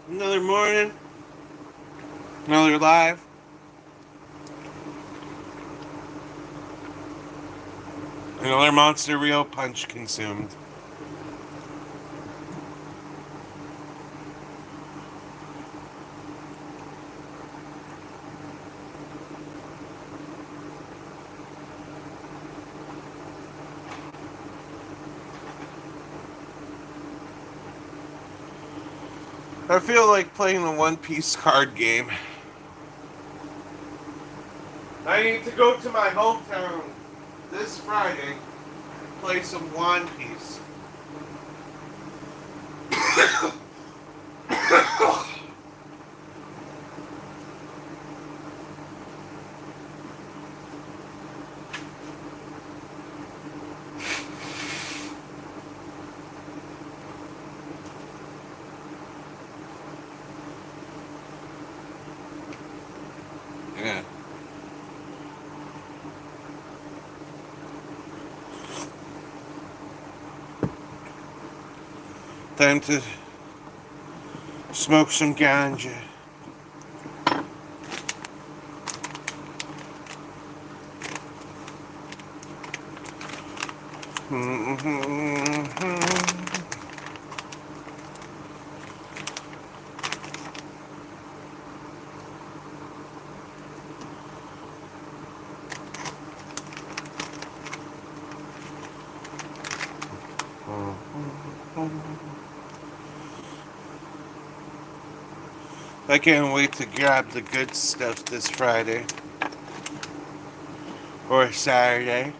Another morning, another live. Another Monster Real punch consumed. I feel like playing the One Piece card game. I need to go to my hometown this Friday, play some One Piece. Yeah. Time to smoke some ganja. I can't wait to grab the good stuff this Friday or Saturday.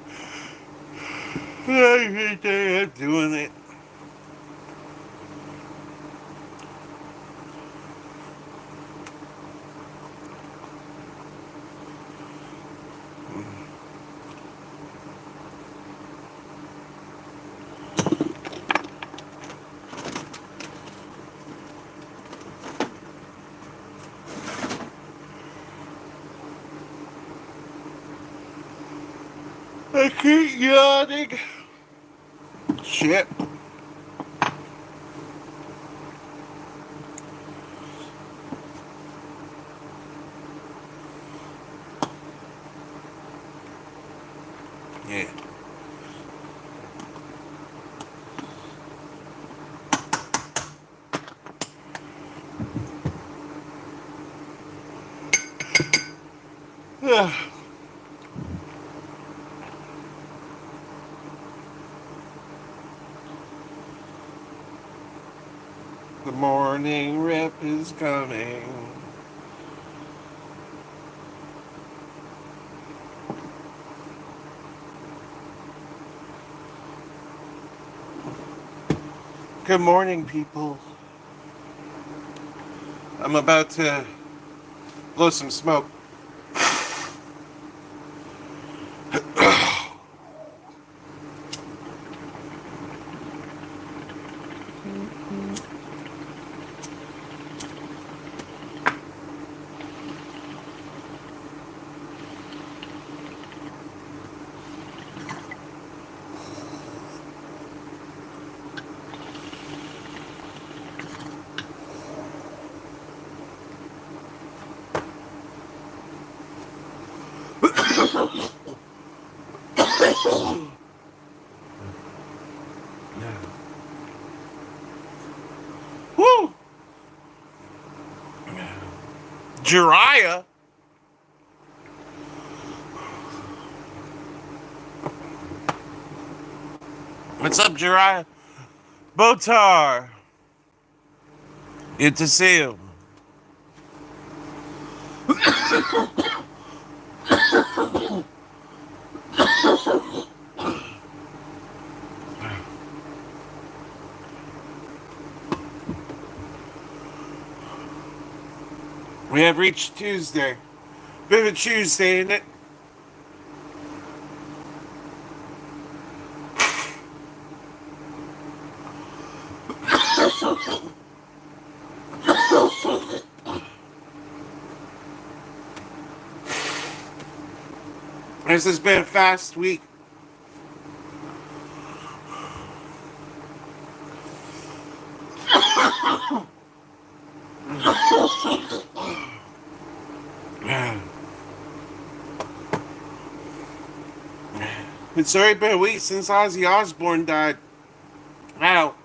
Every day I'm doing it. I keep yawning. Shit. Yeah. The morning rip is coming. Good morning, people. I'm about to blow some smoke. Woo! Jiraiya? What's up, Jiraiya? Botar! Good to see you. We have reached Tuesday. Bit of a Tuesday, isn't it? This has been a fast week. It's already been a week since Ozzy Osbourne died. Wow.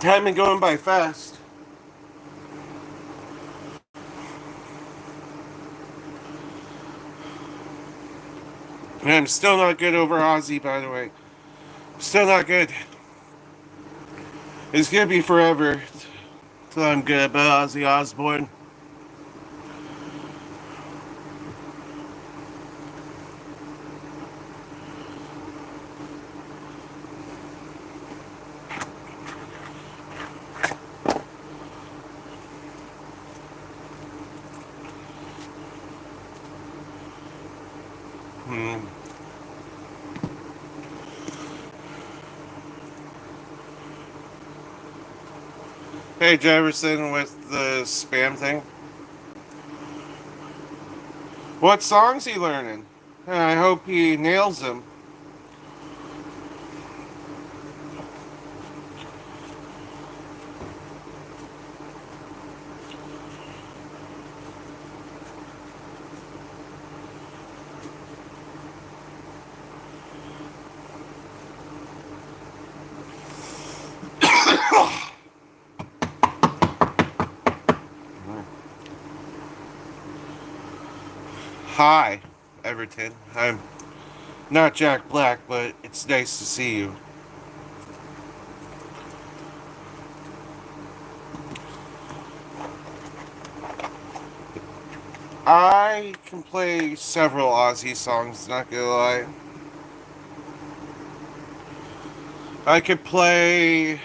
Time been going by fast. And I'm still not good over Ozzy, by the way. Still not good. It's gonna be forever till I'm good about Ozzy Osbourne. Hey, Jefferson with the spam thing. What songs he learning? I hope he nails them. Hi, Everton. I'm not Jack Black, but it's nice to see you. I can play several Ozzy songs, not gonna lie. I could play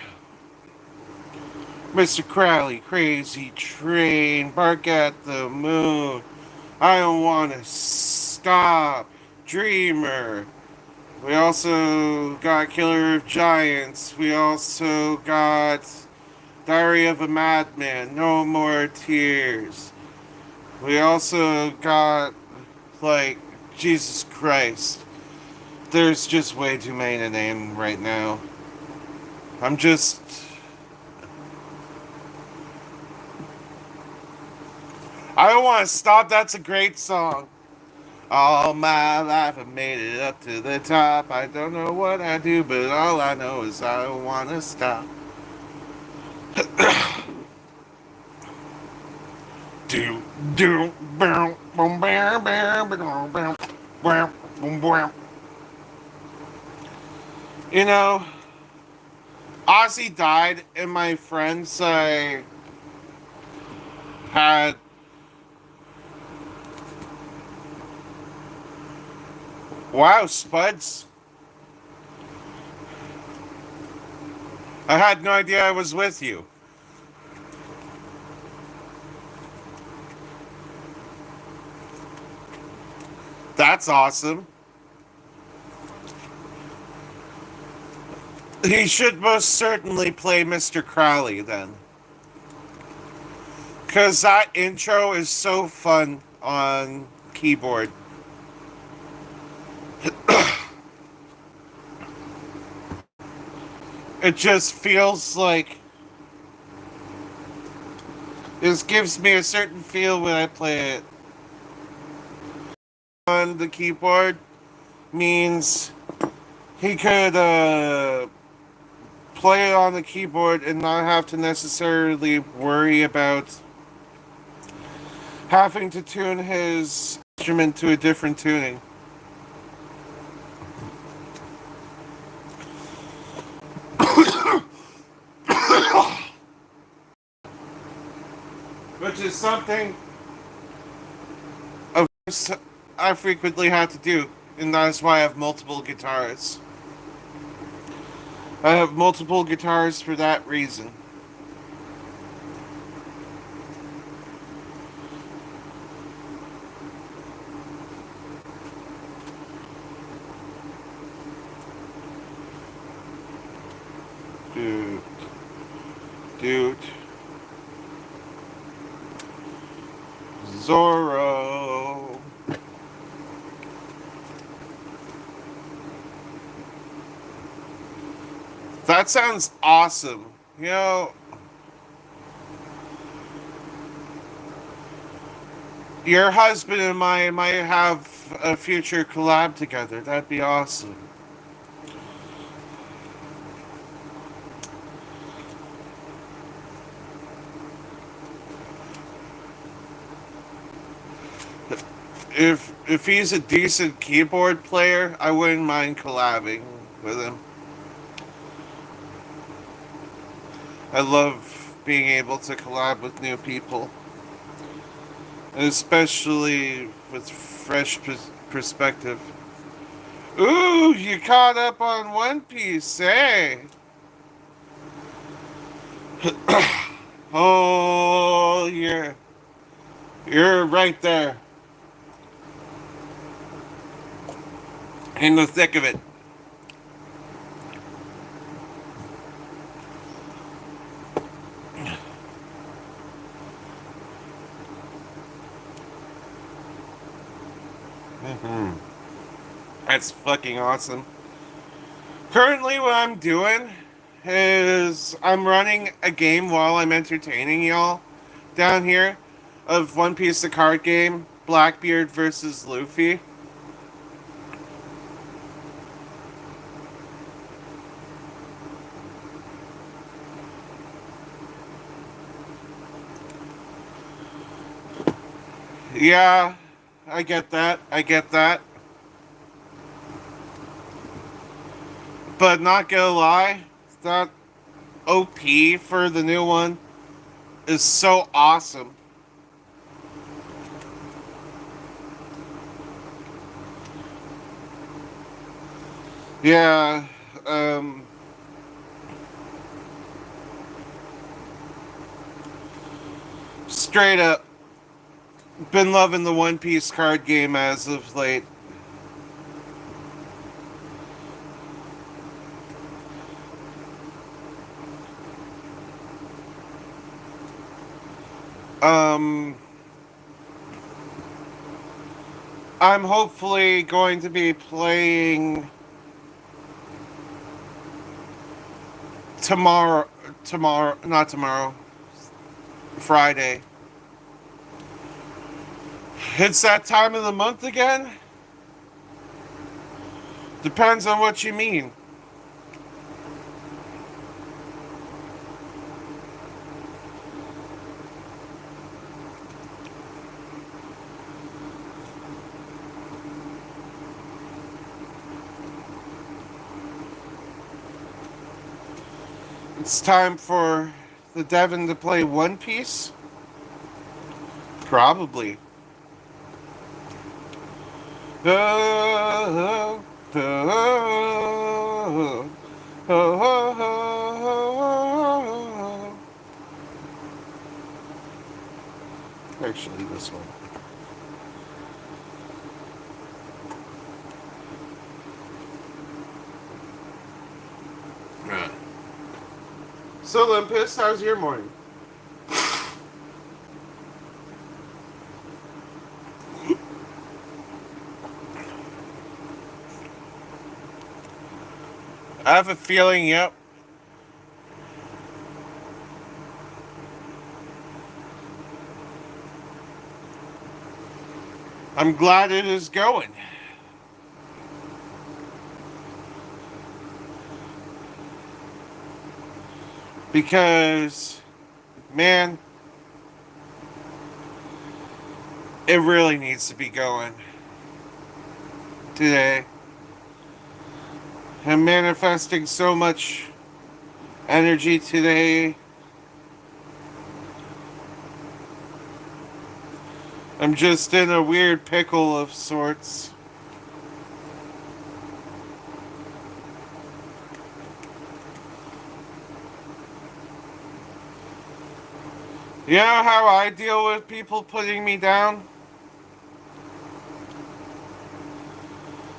Mr. Crowley, Crazy Train, Bark at the Moon, I Don't Wanna Stop, Dreamer. We also got Killer of Giants. We also got Diary of a Madman, No More Tears. We also got, like, Jesus Christ. There's just way too many to name right now. I'm just... I Don't Want to Stop, that's a great song. All my life I made it up to the top. I don't know what I do, but all I know is I don't want to stop. Do do boom boom bam bam bam bam bam boom bam. You know, Ozzy died, and my friends I had. Wow, Spuds. I had no idea I was with you. That's awesome. He should most certainly play Mr. Crowley then. Because that intro is so fun on keyboard. It just feels like... This gives me a certain feel when I play it. On the keyboard means he could play it on the keyboard and not have to necessarily worry about having to tune his instrument to a different tuning. Which is something of course I frequently have to do, and that is why I have multiple guitars. I have multiple guitars for that reason. Dude. Dude. Zorro. That sounds awesome. You know, your husband and I might have a future collab together. That'd be awesome. If he's a decent keyboard player, I wouldn't mind collabing with him. I love being able to collab with new people, especially with fresh perspective. Ooh, you caught up on One Piece, eh? Oh, you're right there in the thick of it. Mm-hmm. That's fucking awesome. Currently, what I'm doing is I'm running a game while I'm entertaining y'all down here of One Piece the card game, Blackbeard versus Luffy. Yeah, I get that. I get that. But not gonna lie, that OP for the new one is so awesome. Yeah, um, straight up, been loving the One Piece card game as of late. Um, I'm hopefully going to be playing tomorrow. Tomorrow, not tomorrow. Friday. It's that time of the month again? Depends on what you mean. It's time for the Devon to play One Piece? Probably. Oh, oh, oh, oh, oh. Actually, this one. Right. So, Olympus, how's your morning? I have a feeling, yep. I'm glad it is going. Because, man, it really needs to be going today. I'm manifesting so much energy today. I'm just in a weird pickle of sorts. You know how I deal with people putting me down?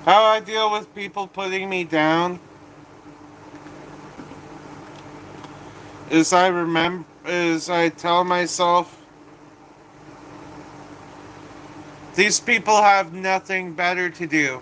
How I deal with people putting me down is I tell myself these people have nothing better to do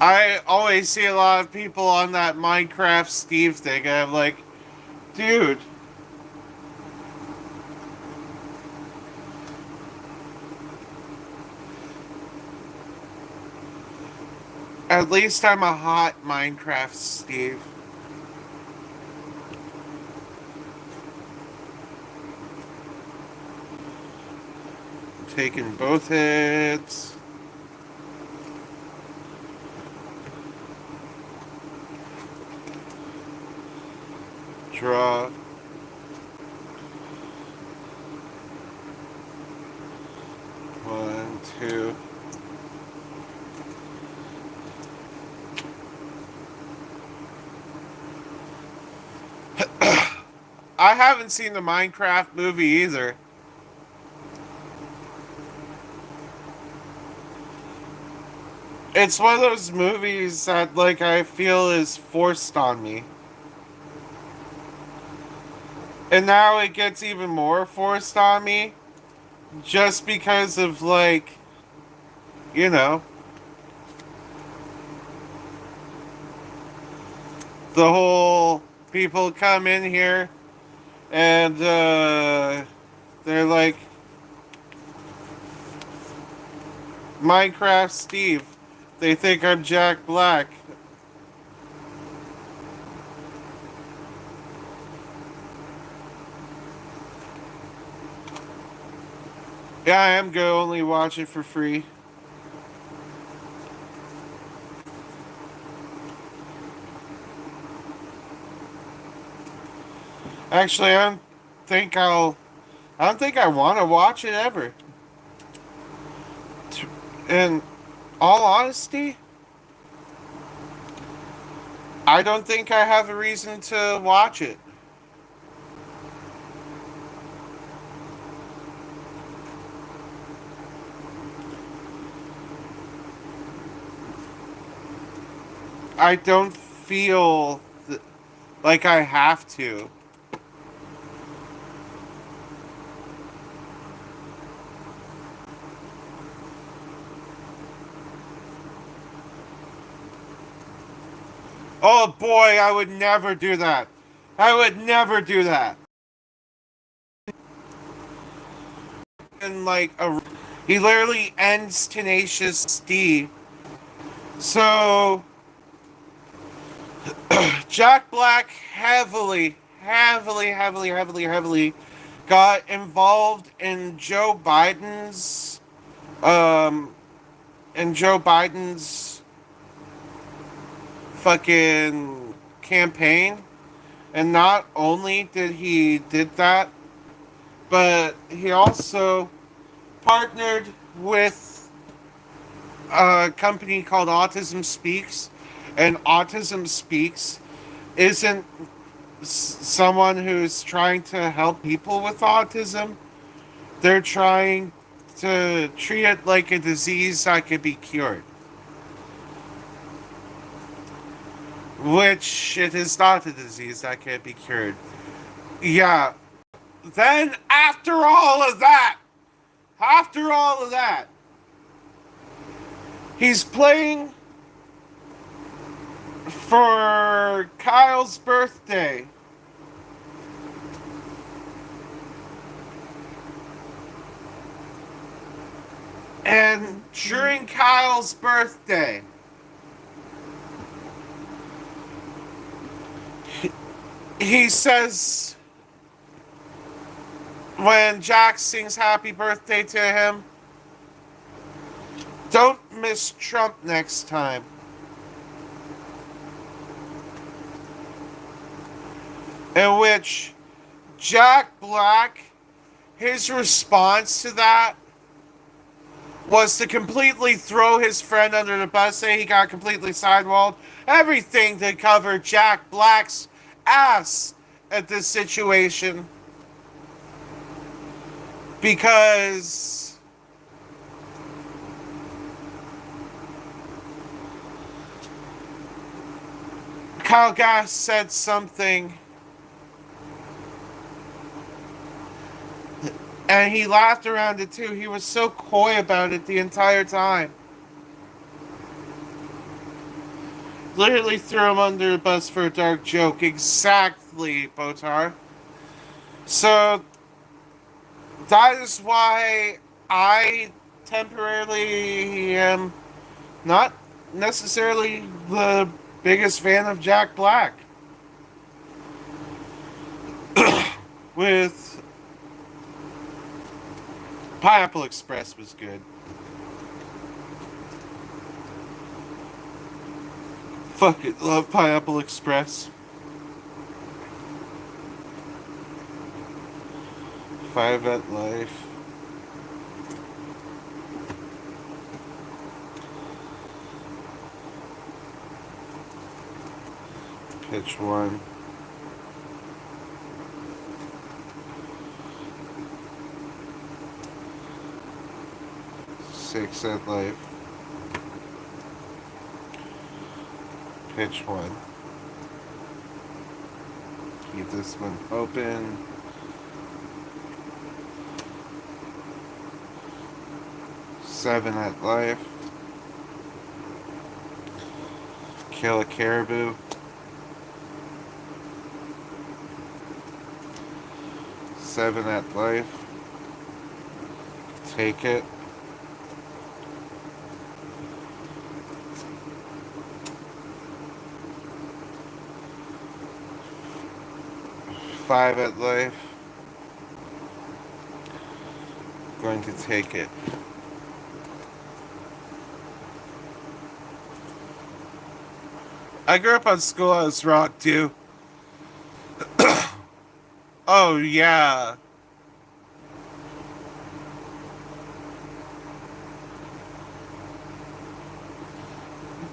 I always see a lot of people on that Minecraft Steve thing, and I'm like, dude, at least I'm a hot Minecraft Steve. Taking both hits. Draw. One, two. I haven't seen the Minecraft movie either. It's one of those movies that, like, I feel is forced on me. And now it gets even more forced on me just because of, like, you know, the whole people come in here and they're like, Minecraft Steve. They think I'm Jack Black. Yeah, I am gonna only watch it for free. Actually, think I'll. I don't think I want to watch it ever. In all honesty, I don't think I have a reason to watch it. I don't feel like I have to. Oh boy, I would never do that. I would never do that. And like he literally ends Tenacious D. So Jack Black heavily got involved in um Joe Biden's fucking campaign. And not only did he did that, but he also partnered with a company called Autism Speaks. And Autism Speaks isn't someone who's trying to help people with autism. They're trying to treat it like a disease that could be cured. Which it is not a disease that can be cured. Yeah. Then after all of that, he's playing for Kyle's birthday. And during Kyle's birthday, he says, when Jack sings happy birthday to him, don't miss Trump next time. In which Jack Black, his response to that was to completely throw his friend under the bus, say he got completely sidewalled, everything to cover Jack Black's ass at this situation. Because Kyle Gass said something and he laughed around it too. He was so coy about it the entire time. Clearly threw him under the bus for a dark joke. Exactly, Botar. So that is why I temporarily am not necessarily the biggest fan of Jack Black. With Pineapple Express was good. Fuck it, love Pineapple Express. 5 at Life. Pitch 1. Six at Life. Pitch 1. Keep this one open. Seven at Life. Kill a Caribou. Seven at Life. Take it. Five at Life. Going to take it. I grew up on Schoolhouse Rock too. Oh yeah.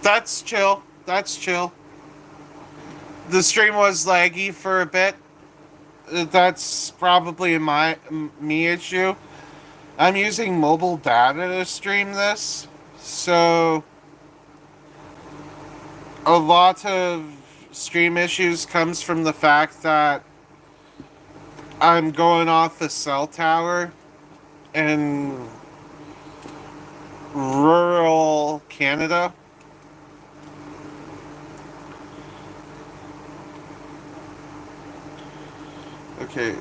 That's chill. That's chill. The stream was laggy for a bit. That's probably me issue. I'm using mobile data to stream this, so a lot of stream issues comes from the fact that I'm going off the cell tower in rural Canada. Okay.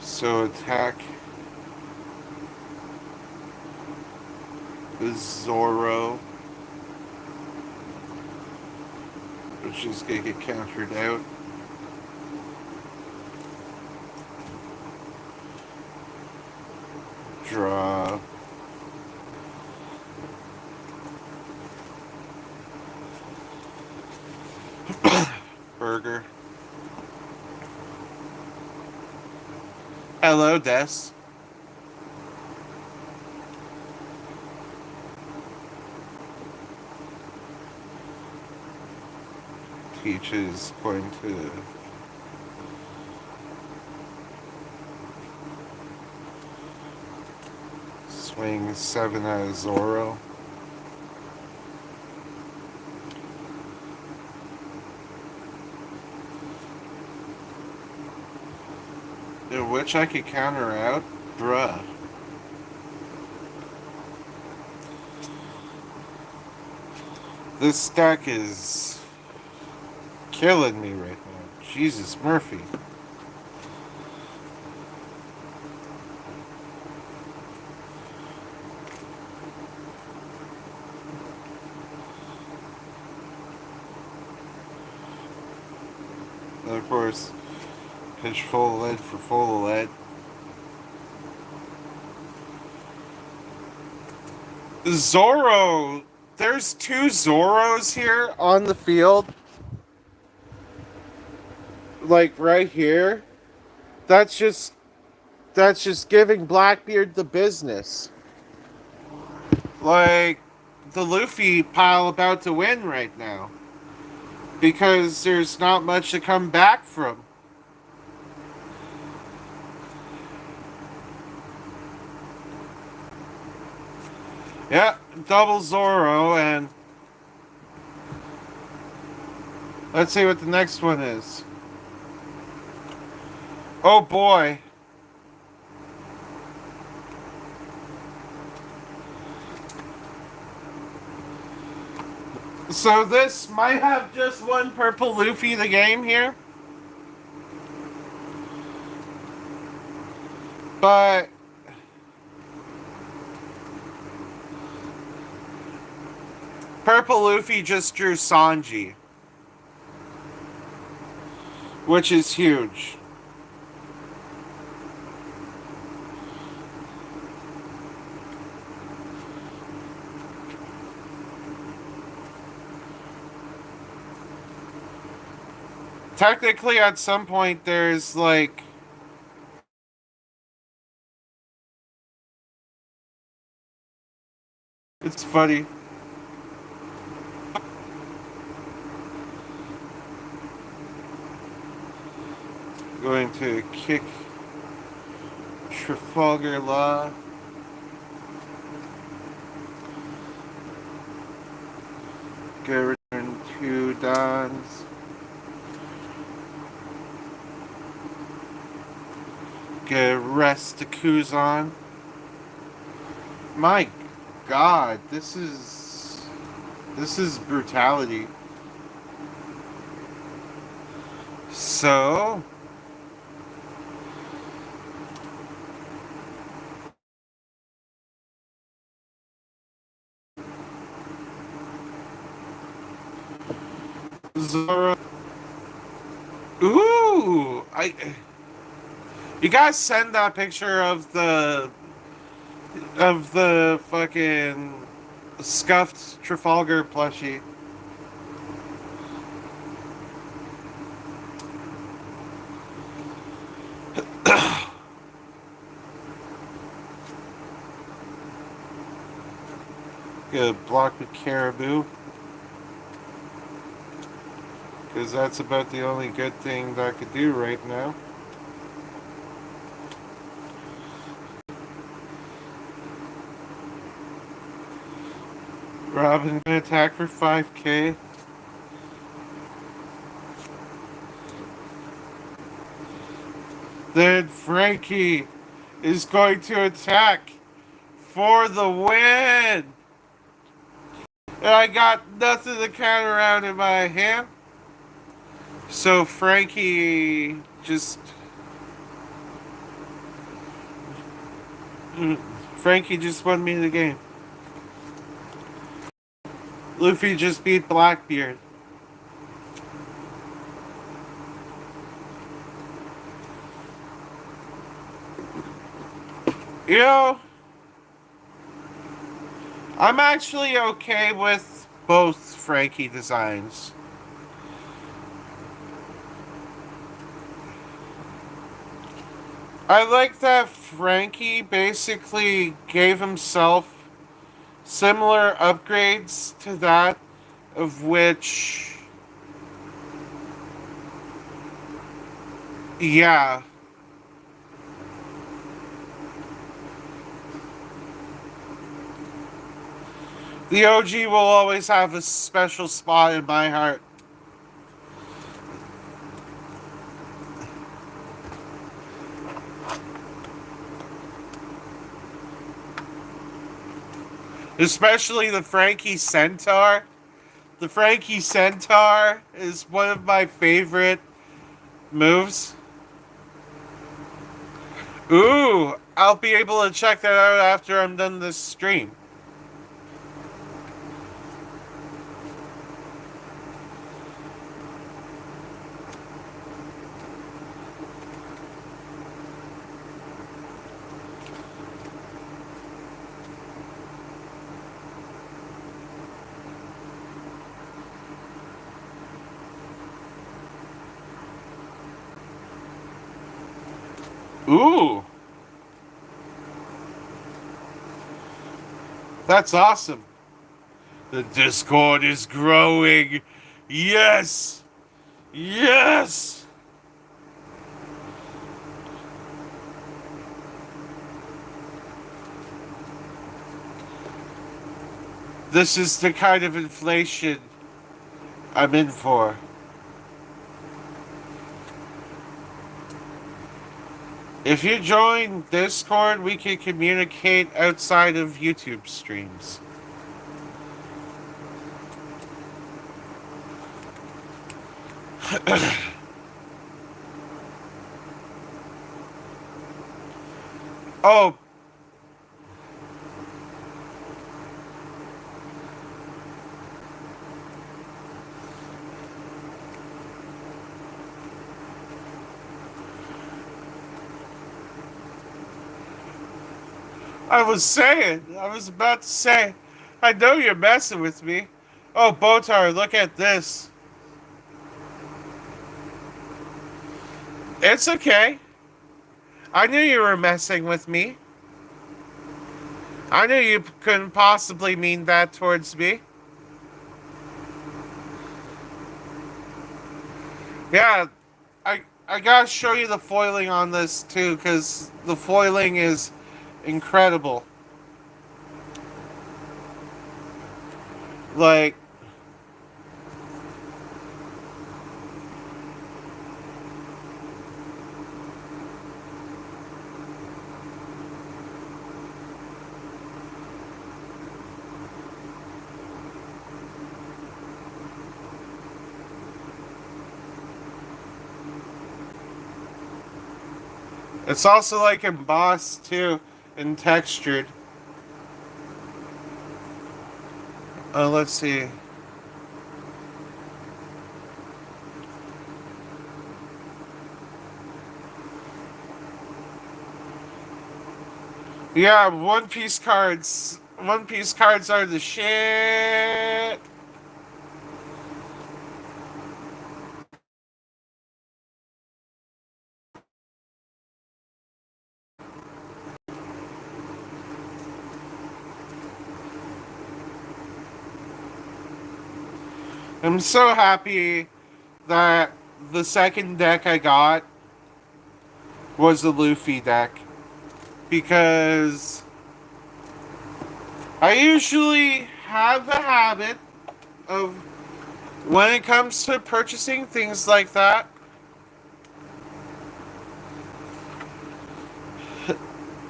So attack Zorro, which is gonna get countered out. Draw. Burger. Hello, Des. Peach is going to swing 7 at Zorro. Which I could counter out? Bruh. This deck is killing me right now. Jesus, Murphy. And of course, pitch full lead for full lead. Zorro! There's 2 Zorros here on the field. Like right here. That's just giving Blackbeard the business. Like the Luffy pile about to win right now. Because there's not much to come back from. Yeah, double Zorro, and let's see what the next one is. Oh boy. So this might have just one purple Luffy the game here. But purple Luffy just drew Sanji, which is huge. Technically, at some point, there's like... It's funny. Going to kick Trafalgar Law. Get return to Don's. Get rest to Kuzan. My God, this is brutality. So Zoro. Ooh, you guys send that picture of the fucking scuffed Trafalgar plushie. Good block with Caribou. Because that's about the only good thing that I could do right now. Robin can attack for 5k. Then Frankie is going to attack for the win. And I got nothing to counter out in my hand. So Frankie just won me the game. Luffy just beat Blackbeard. You know, I'm actually okay with both Frankie designs. I like that Frankie basically gave himself similar upgrades to that of which... Yeah. The OG will always have a special spot in my heart. Especially the Frankie Centaur. The Frankie Centaur is one of my favorite moves. Ooh, I'll be able to check that out after I'm done this stream. Ooh. That's awesome. The Discord is growing. Yes. Yes. This is the kind of inflation I'm in for. If you join Discord, we can communicate outside of YouTube streams. Oh, I was about to say, I know you're messing with me. Oh, Botar, look at this. It's okay. I knew you were messing with me. I knew you couldn't possibly mean that towards me. Yeah, I gotta show you the foiling on this too, because the foiling is incredible. Like, it's also like embossed too and textured. Let's see. Yeah, One Piece cards. One Piece cards are the shit. I'm so happy that the second deck I got was the Luffy deck because I usually have a habit of when it comes to purchasing things like that,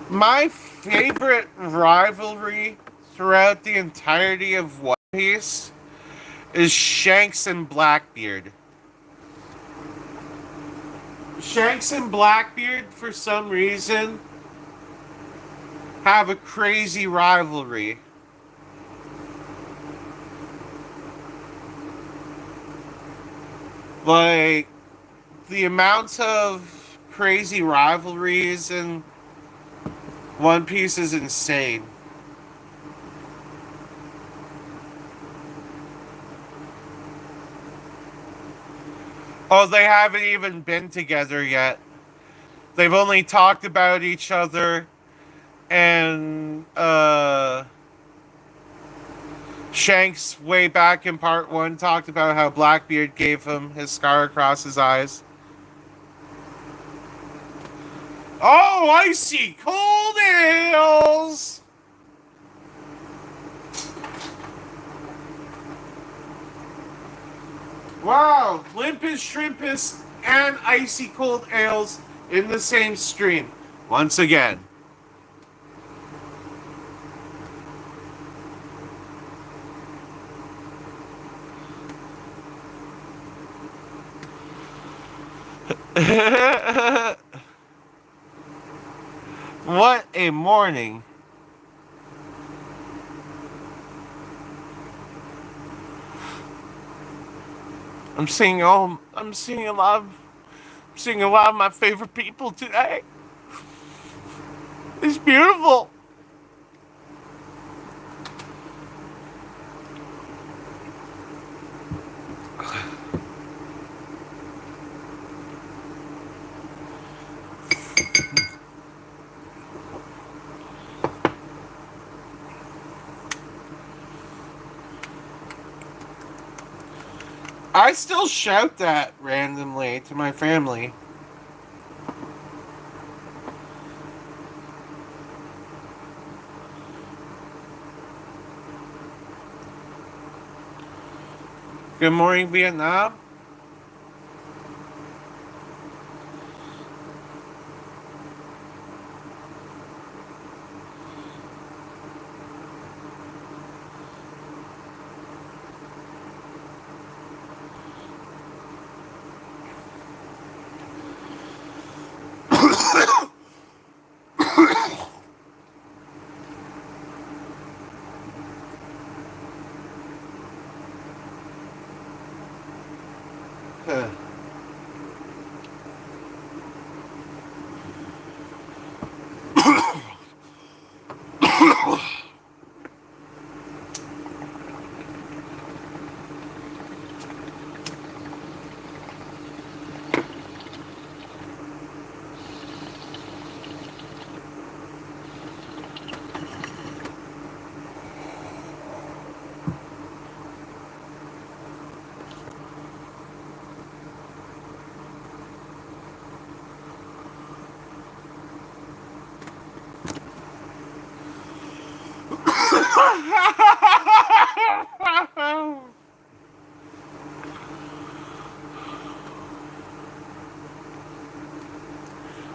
my favorite rivalry throughout the entirety of One Piece is Shanks and Blackbeard. Shanks and Blackbeard, for some reason, have a crazy rivalry. Like, the amount of crazy rivalries in One Piece is insane. Oh, they haven't even been together yet. They've only talked about each other, and Shanks, way back in part one, talked about how Blackbeard gave him his scar across his eyes. Oh, I see cold ales! Wow, Limpus Shrimpus and Icy Cold Ales in the same stream. Once again. What a morning. I'm seeing a lot of my favorite people today. It's beautiful. I still shout that randomly to my family. Good morning, Vietnam.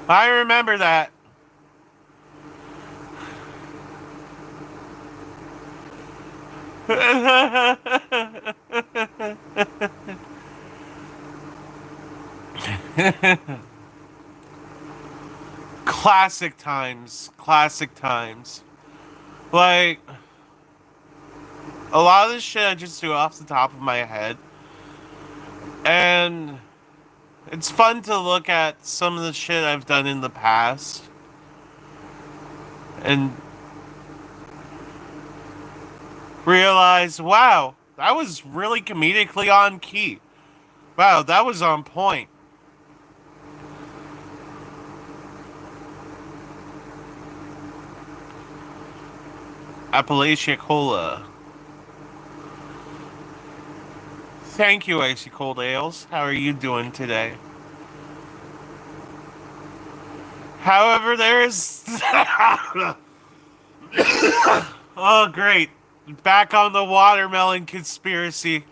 I remember that. Classic times. Classic times. Like, a lot of this shit I just do off the top of my head. And it's fun to look at some of the shit I've done in the past. And realize, wow, that was really comedically on key. Wow, that was on point. Appalachia Cola. Thank you, Icy Cold Ales. How are you doing today? However, there is... oh, great. Back on the watermelon conspiracy.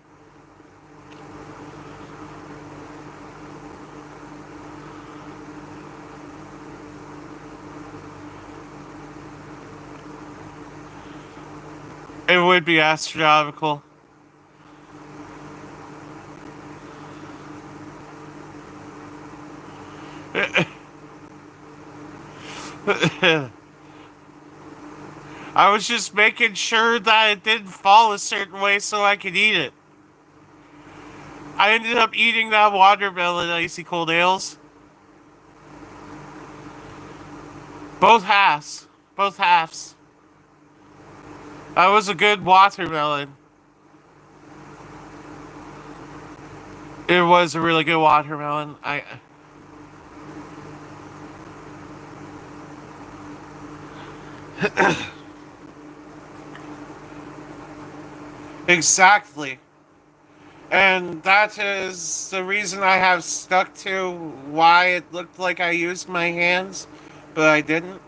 It would be astronomical. I was just making sure that it didn't fall a certain way so I could eat it. I ended up eating that watermelon Icy Cold Ales. Both halves. Both halves. That was a good watermelon. It was a really good watermelon. Exactly. And that is the reason I have stuck to why it looked like I used my hands, but I didn't.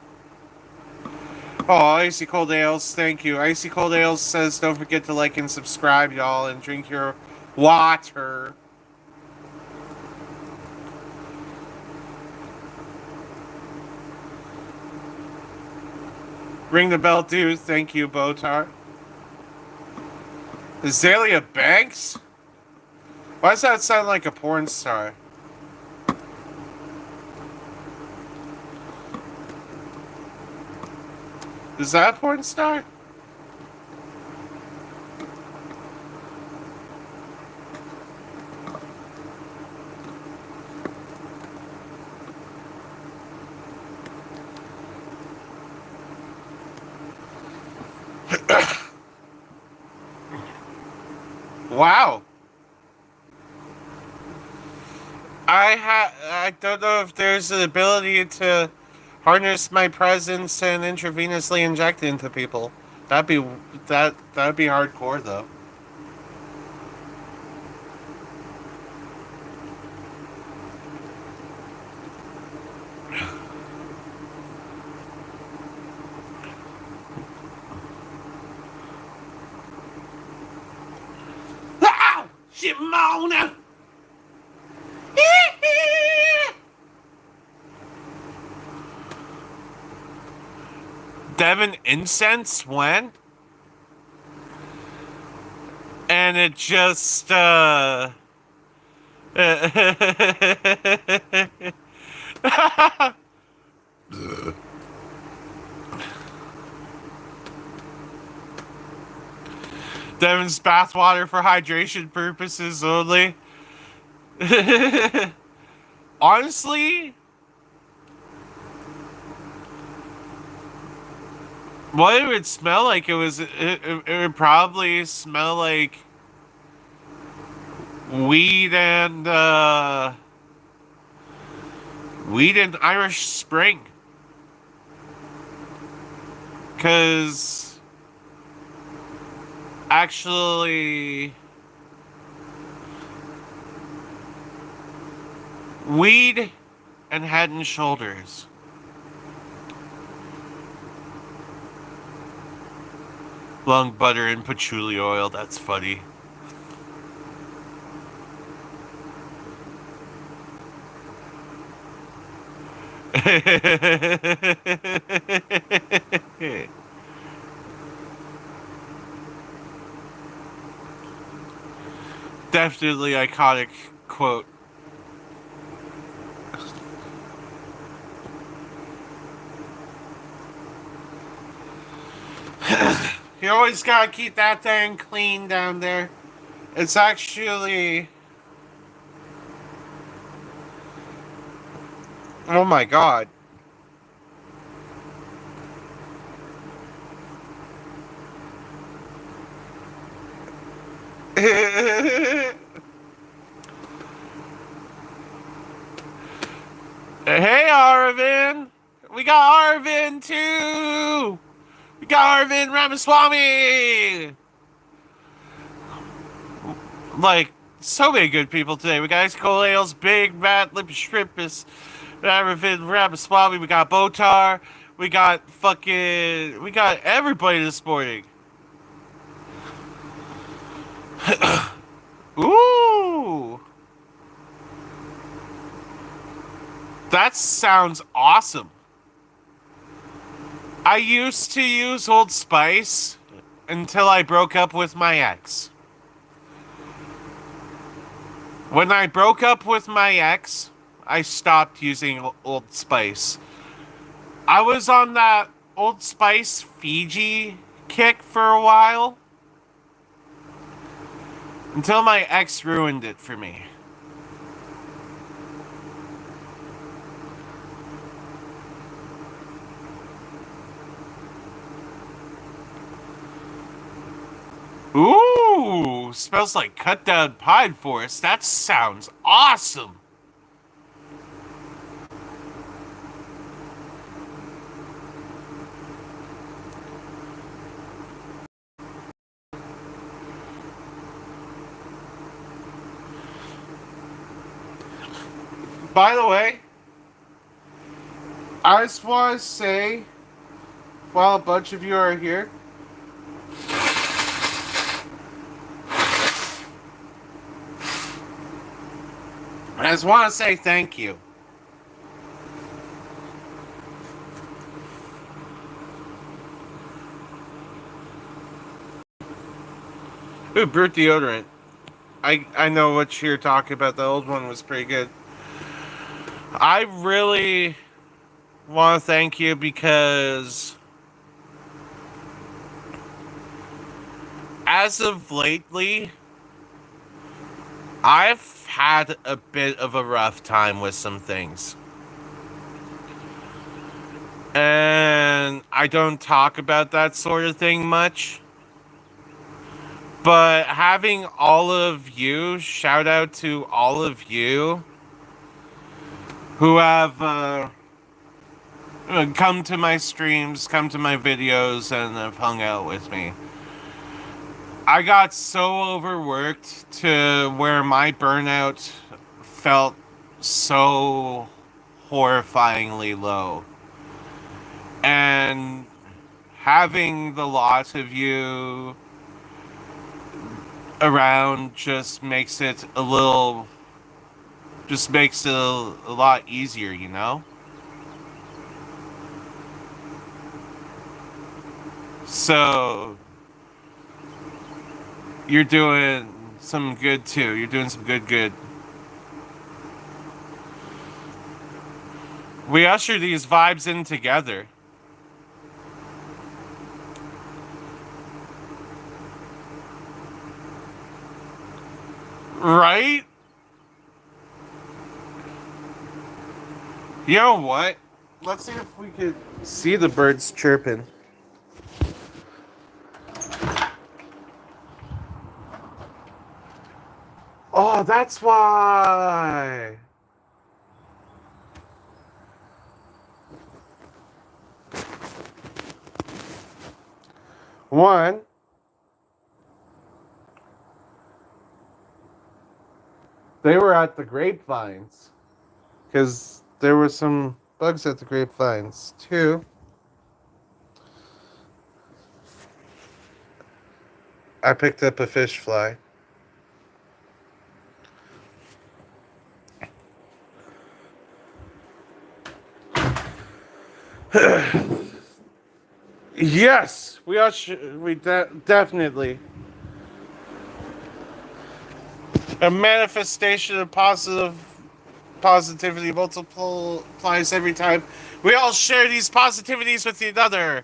Oh, Icy Cold Ales, thank you. Icy Cold Ales says don't forget to like and subscribe, y'all, and drink your water. Ring the bell, dude. Thank you, Botar. Azalea Banks? Why does that sound like a porn star? Is that a porn star? Wow. I don't know if there's an ability to harness my presence and intravenously inject it into people. That'd be that'd be hardcore though. Ah! Shimona! Devon incense when? And it just Devon's bathwater for hydration purposes only. Honestly, what it would smell like, it would probably smell like weed and Irish Spring. Cause actually, weed and Head and Shoulders. Lung butter and patchouli oil. That's funny. Definitely iconic quote. You always gotta keep that thing clean down there. It's actually... Oh my god. Hey, Arvin! We got Arvin too! We got Arvin Ramaswamy! Like, so many good people today. We got Ice Cold Ales, Big Matt, Lippy Shrimpus, Arvin Ramaswamy, we got Botar, we got everybody this morning. Ooh! That sounds awesome. I used to use Old Spice until I broke up with my ex. When I broke up with my ex, I stopped using Old Spice. I was on that Old Spice Fiji kick for a while. Until my ex ruined it for me. Ooh, smells like cut down pine forest. That sounds awesome. By the way, I just want to say, while a bunch of you are here, I just want to say thank you. Ooh, Brute deodorant. I know what you're talking about. The old one was pretty good. I really want to thank you because as of lately, I've had a bit of a rough time with some things. And I don't talk about that sort of thing much. But having all of you, shout out to all of you who have come to my streams, come to my videos, and have hung out with me. I got so overworked to where my burnout felt so horrifyingly low. And having the lot of you around just makes it a lot easier, you know? So you're doing some good too. You're doing some good. We usher these vibes in together. Right? You know what? Let's see if we could see the birds chirping. Oh, that's why. One, they were at the grapevines because there were some bugs at the grapevines. Two, I picked up a fish fly. Yes, definitely a manifestation of positivity multiplies every time we all share these positivities with each other.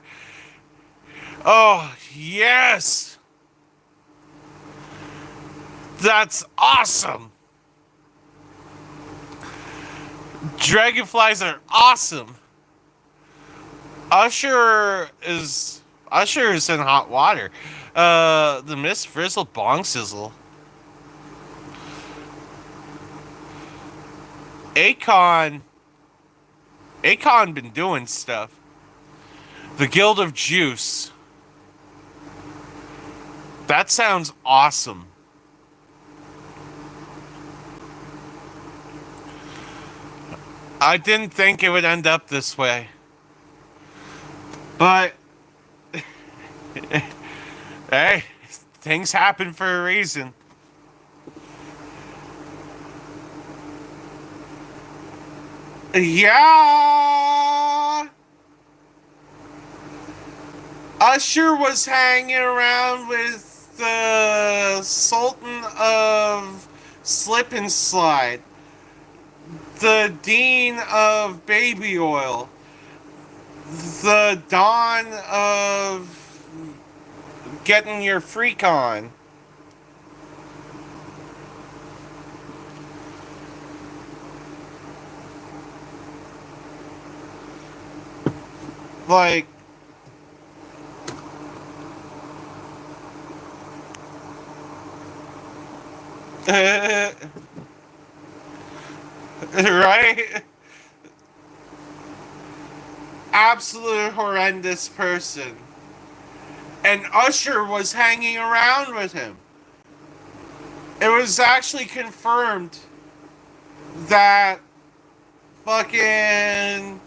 Oh yes, that's awesome. Dragonflies are awesome. Usher is in hot water. The Miss Frizzle Bong Sizzle. Akon been doing stuff. The Guild of Juice. That sounds awesome. I didn't think it would end up this way. But hey, things happen for a reason. Yeah. Usher was hanging around with the Sultan of Slip and Slide, the Dean of Baby Oil, the Don of Getting Your Freak On. Like, right? Absolute horrendous person. And Usher was hanging around with him. It was actually confirmed that fucking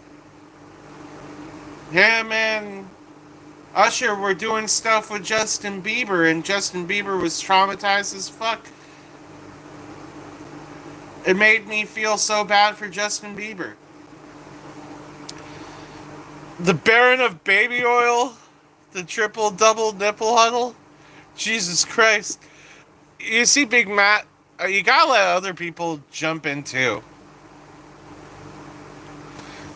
him and Usher were doing stuff with Justin Bieber, and Justin Bieber was traumatized as fuck. It made me feel so bad for Justin Bieber. The Baron of Baby Oil, the triple double nipple huddle. Jesus Christ. You see, Big Matt, you gotta let other people jump in too.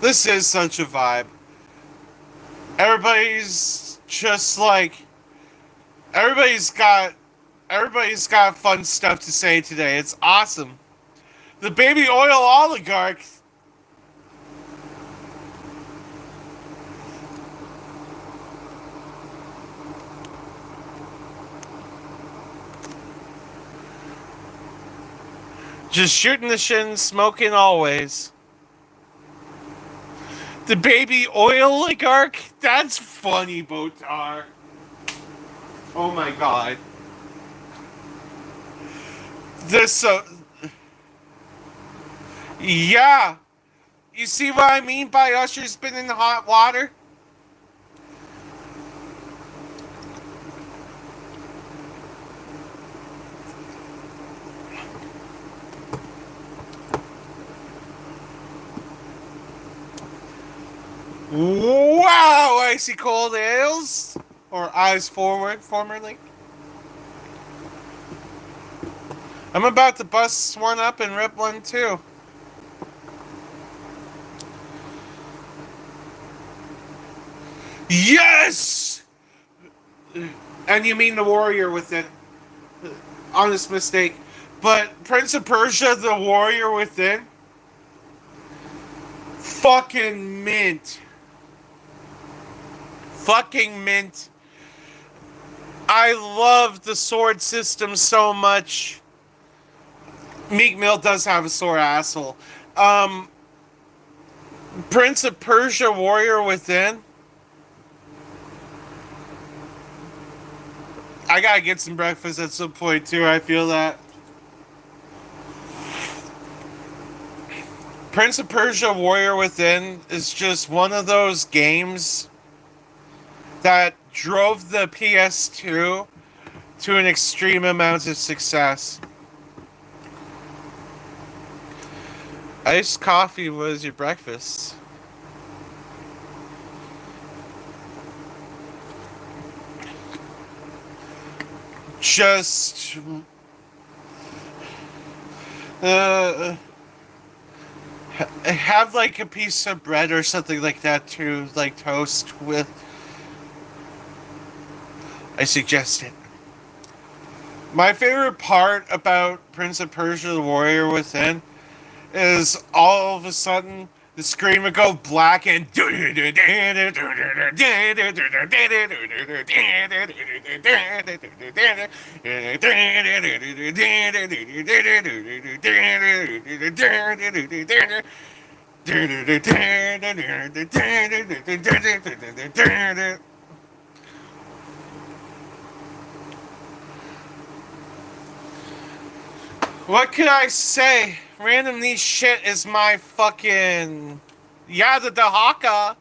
This is such a vibe. Everybody's just like, everybody's got fun stuff to say today. It's awesome. The Baby Oil oligarch. Just shooting the shit, smoking always. The Baby Oil oligarch? That's funny, Botar. Oh my god. This, yeah. You see what I mean by Usher's been in the hot water? Wow, icy cold ales, or eyes forward, formerly. I'm about to bust one up and rip one too. Yes! And you mean the warrior within. Honest mistake. But Prince of Persia, the warrior within. Fucking mint. Fucking mint. I love the sword system so much. Meek Mill does have a sore asshole. Um, Prince of Persia Warrior Within. I gotta get some breakfast at some point too, I feel that. Prince of Persia Warrior Within is just one of those games that drove the PS2 to an extreme amount of success. Iced coffee was your breakfast. Just have like a piece of bread or something like that to like toast with. I suggest it. My favorite part about Prince of Persia: The Warrior Within is all of a sudden the screen would go black and what could I say? Random niche shit is my fucking Yada the Haka.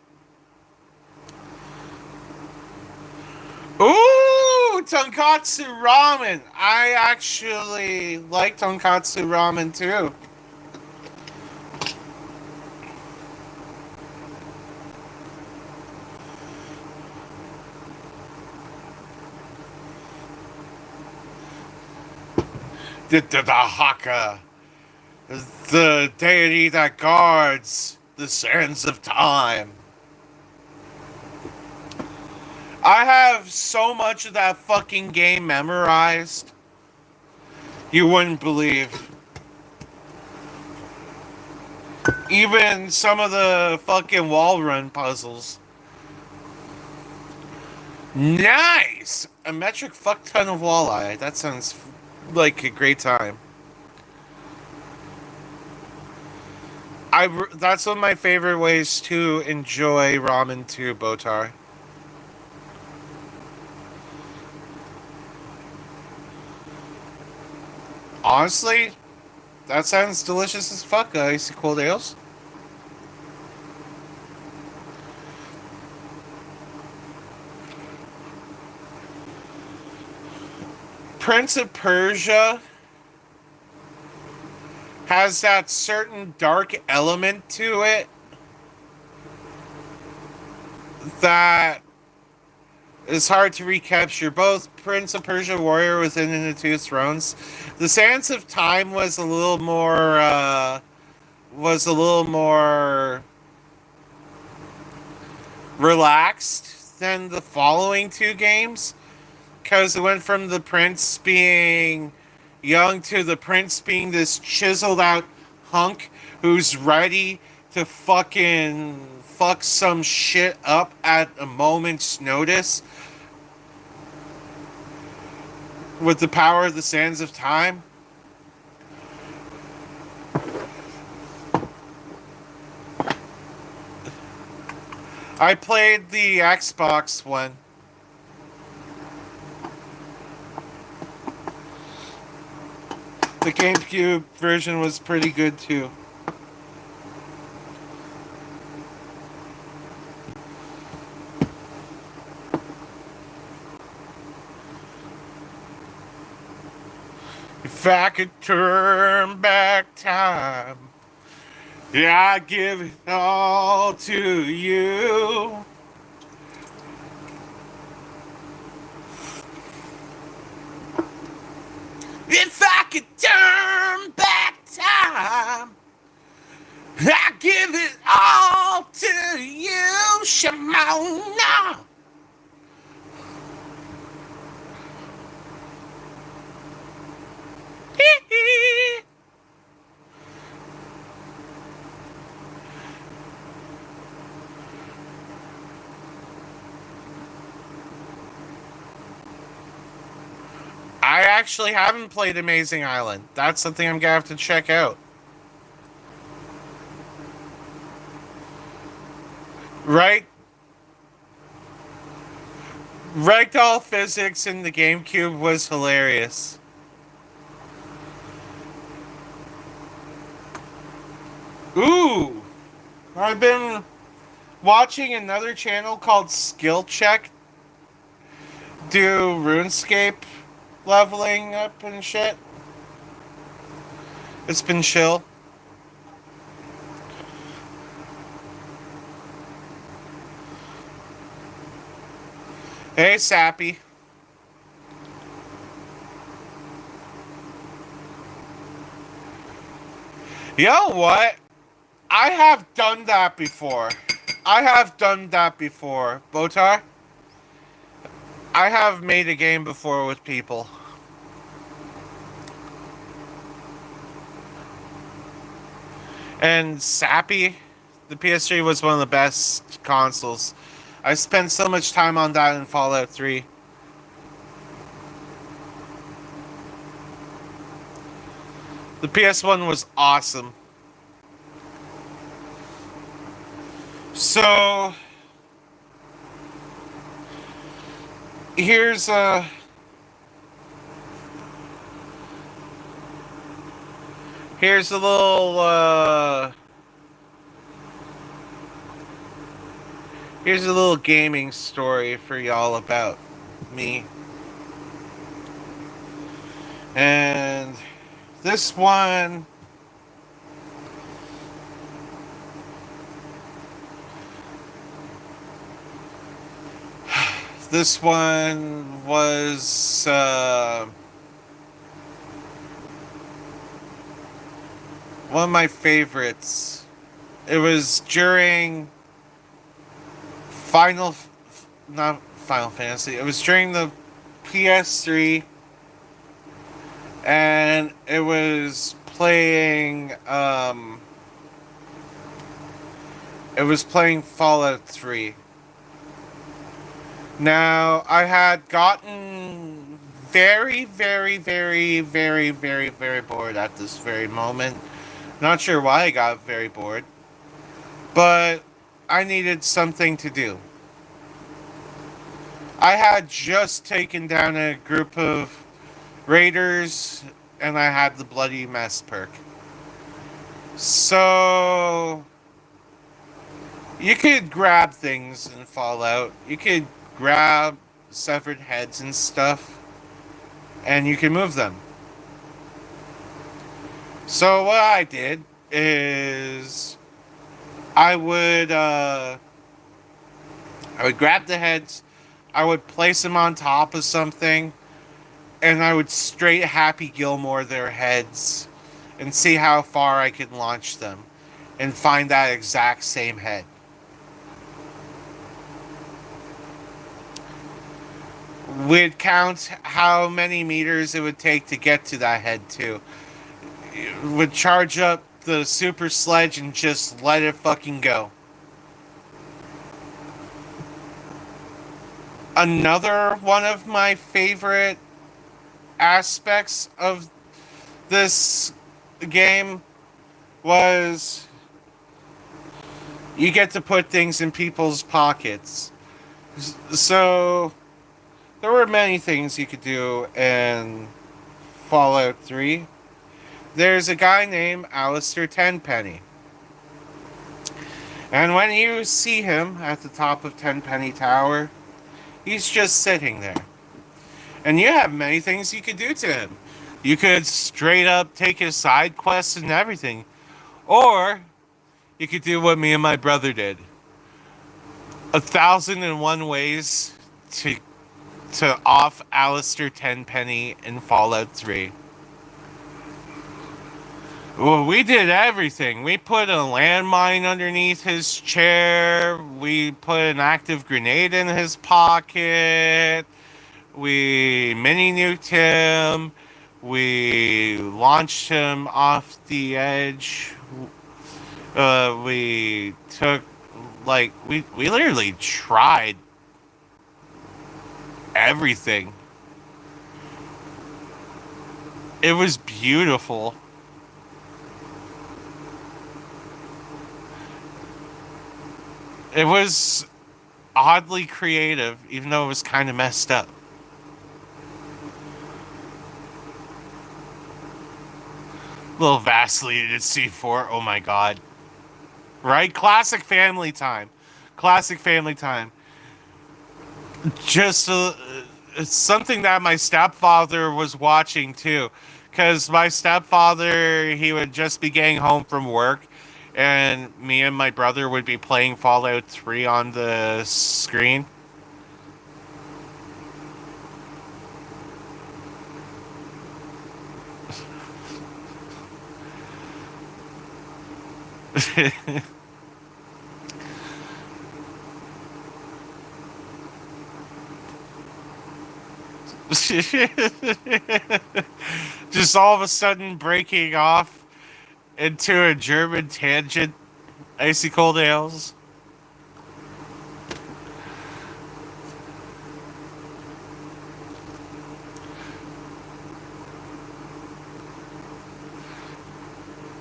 Ooh, Tonkatsu Ramen. I actually like Tonkatsu Ramen too. The Haka. The deity that guards the sands of time. I have so much of that fucking game memorized. You wouldn't believe. Even some of the fucking wall run puzzles. Nice! A metric fuck ton of walleye. That sounds like a great time. That's one of my favorite ways to enjoy ramen too, Botar. Honestly, that sounds delicious as fuck, icy cold ales. Prince of Persia has that certain dark element to it that is hard to recapture. Both Prince of Persia Warrior Within and the Two Thrones. The Sands of Time was a little more relaxed than the following two games, because it went from the prince being young to the prince being this chiseled out hunk who's ready to fucking fuck some shit up at a moment's notice with the power of the Sands of Time. I played the Xbox one. The GameCube version was pretty good too. If I could turn back time, yeah, I'd give it all to you. If I could turn back time, I'd give it all to you, Shimona. actually haven't played Amazing Island. That's something I'm gonna have to check out. Right? Ragdoll physics in the GameCube was hilarious. Ooh! I've been watching another channel called Skill Check do RuneScape leveling up and shit. It's been chill. Hey, Sappy. You know what? I have done that before. I have done that before. Botar? I have made a game before with people. And Sappy, the PS3 was one of the best consoles. I spent so much time on that in Fallout 3. The PS1 was awesome. So here's here's a little here's a little gaming story for y'all about me. And this one was one of my favorites. It was during not Final Fantasy. It was during the PS3, and it was playing Fallout 3. Now, I had gotten very, very, very, very, very, very bored at this very moment. Not sure why I got very bored, but I needed something to do. I had just taken down a group of raiders, and I had the Bloody Mess perk. So you could grab things in Fallout. You could grab severed heads and stuff, and you can move them. So what I did is I would grab the heads, I would place them on top of something, and I would straight Happy Gilmore their heads and see how far I could launch them and find that exact same head. We'd count how many meters it would take to get to that head too. Would charge up the super sledge and just let it fucking go. Another one of my favorite aspects of this game was you get to put things in people's pockets. So there were many things you could do in Fallout 3. There's a guy named Alistair Tenpenny. And when you see him at the top of Tenpenny Tower, he's just sitting there. And you have many things you could do to him. You could straight up take his side quests and everything. Or you could do what me and my brother did. 1,001 ways to off Alistair Tenpenny in Fallout 3. Well, we did everything. We put a landmine underneath his chair. We put an active grenade in his pocket. We mini-nuked him. We launched him off the edge. We took, we literally tried everything. It was beautiful. It was oddly creative, even though it was kind of messed up. Little Vaseline C4. Oh my god. Right? Classic family time. Classic family time. Just it's something that my stepfather was watching too. Because my stepfather, he would just be getting home from work, and me and my brother would be playing Fallout 3 on the screen. Just all of a sudden breaking off into a German tangent, icy cold ales.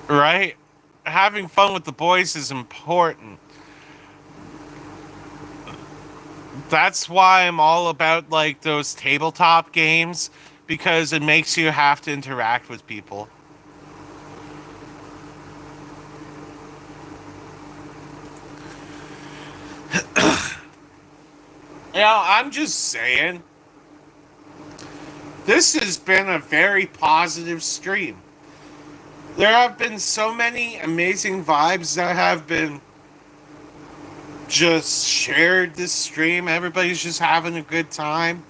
Right? Having fun with the boys is important. That's why I'm all about like those tabletop games because it makes you have to interact with people. I'm just saying, this has been a very positive stream. There have been so many amazing vibes that have been just shared this stream. Everybody's just having a good time.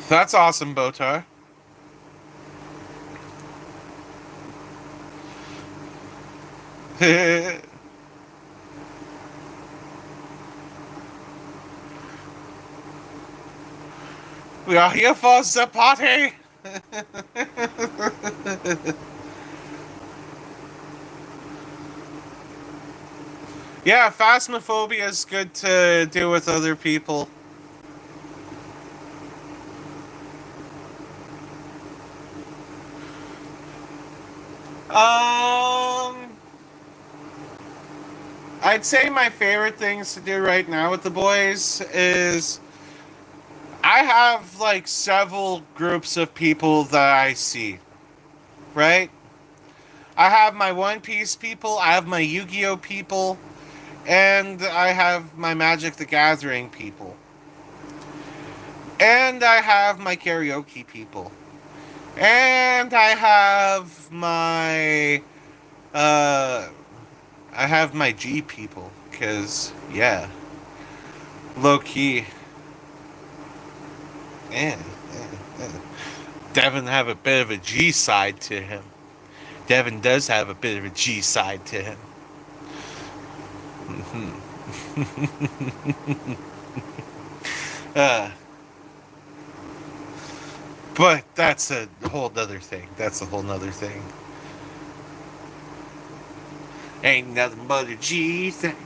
That's awesome, Botar. We are here for the party. Yeah, phasmophobia is good to do with other people. I'd say my favorite things to do right now with the boys is I have like several groups of people that I see, right? I have my One Piece people, I have my Yu-Gi-Oh people, and I have my Magic the Gathering people. And I have my karaoke people. And uh I have my G people cuz yeah, low key. Yeah, Devin have a bit of a G side to him. Devin does have a bit of a G side to him. uh, but that's a whole nother thing. That's a whole nother thing. Ain't nothing but a G thing.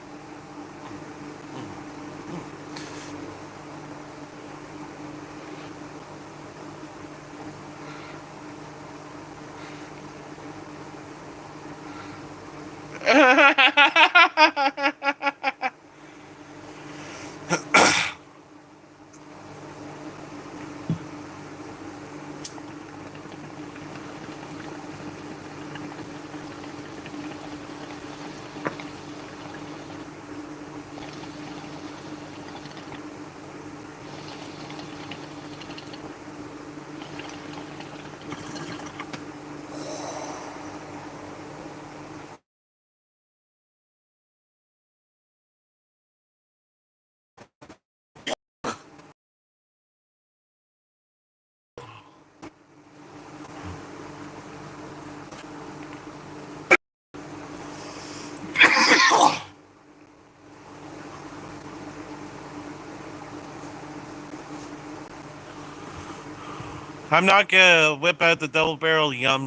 I'm not gonna whip out the double barrel yum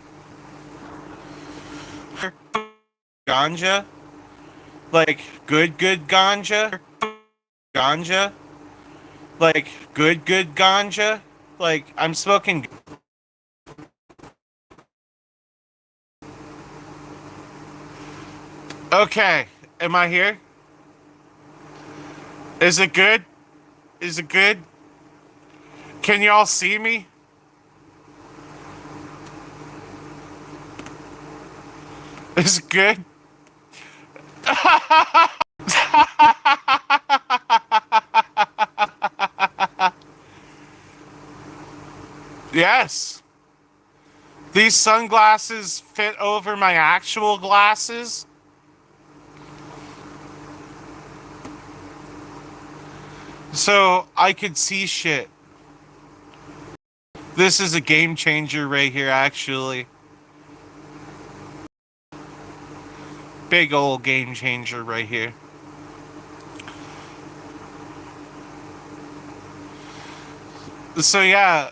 ganja. Like, good ganja? Ganja? Like, good ganja? Like, I'm smoking. Okay, am I here? Is it good? Is it good? Can y'all see me? Is it good? Yes. These sunglasses fit over my actual glasses. So I could see shit. This is a game changer right here, actually. Big old game changer right here. So yeah,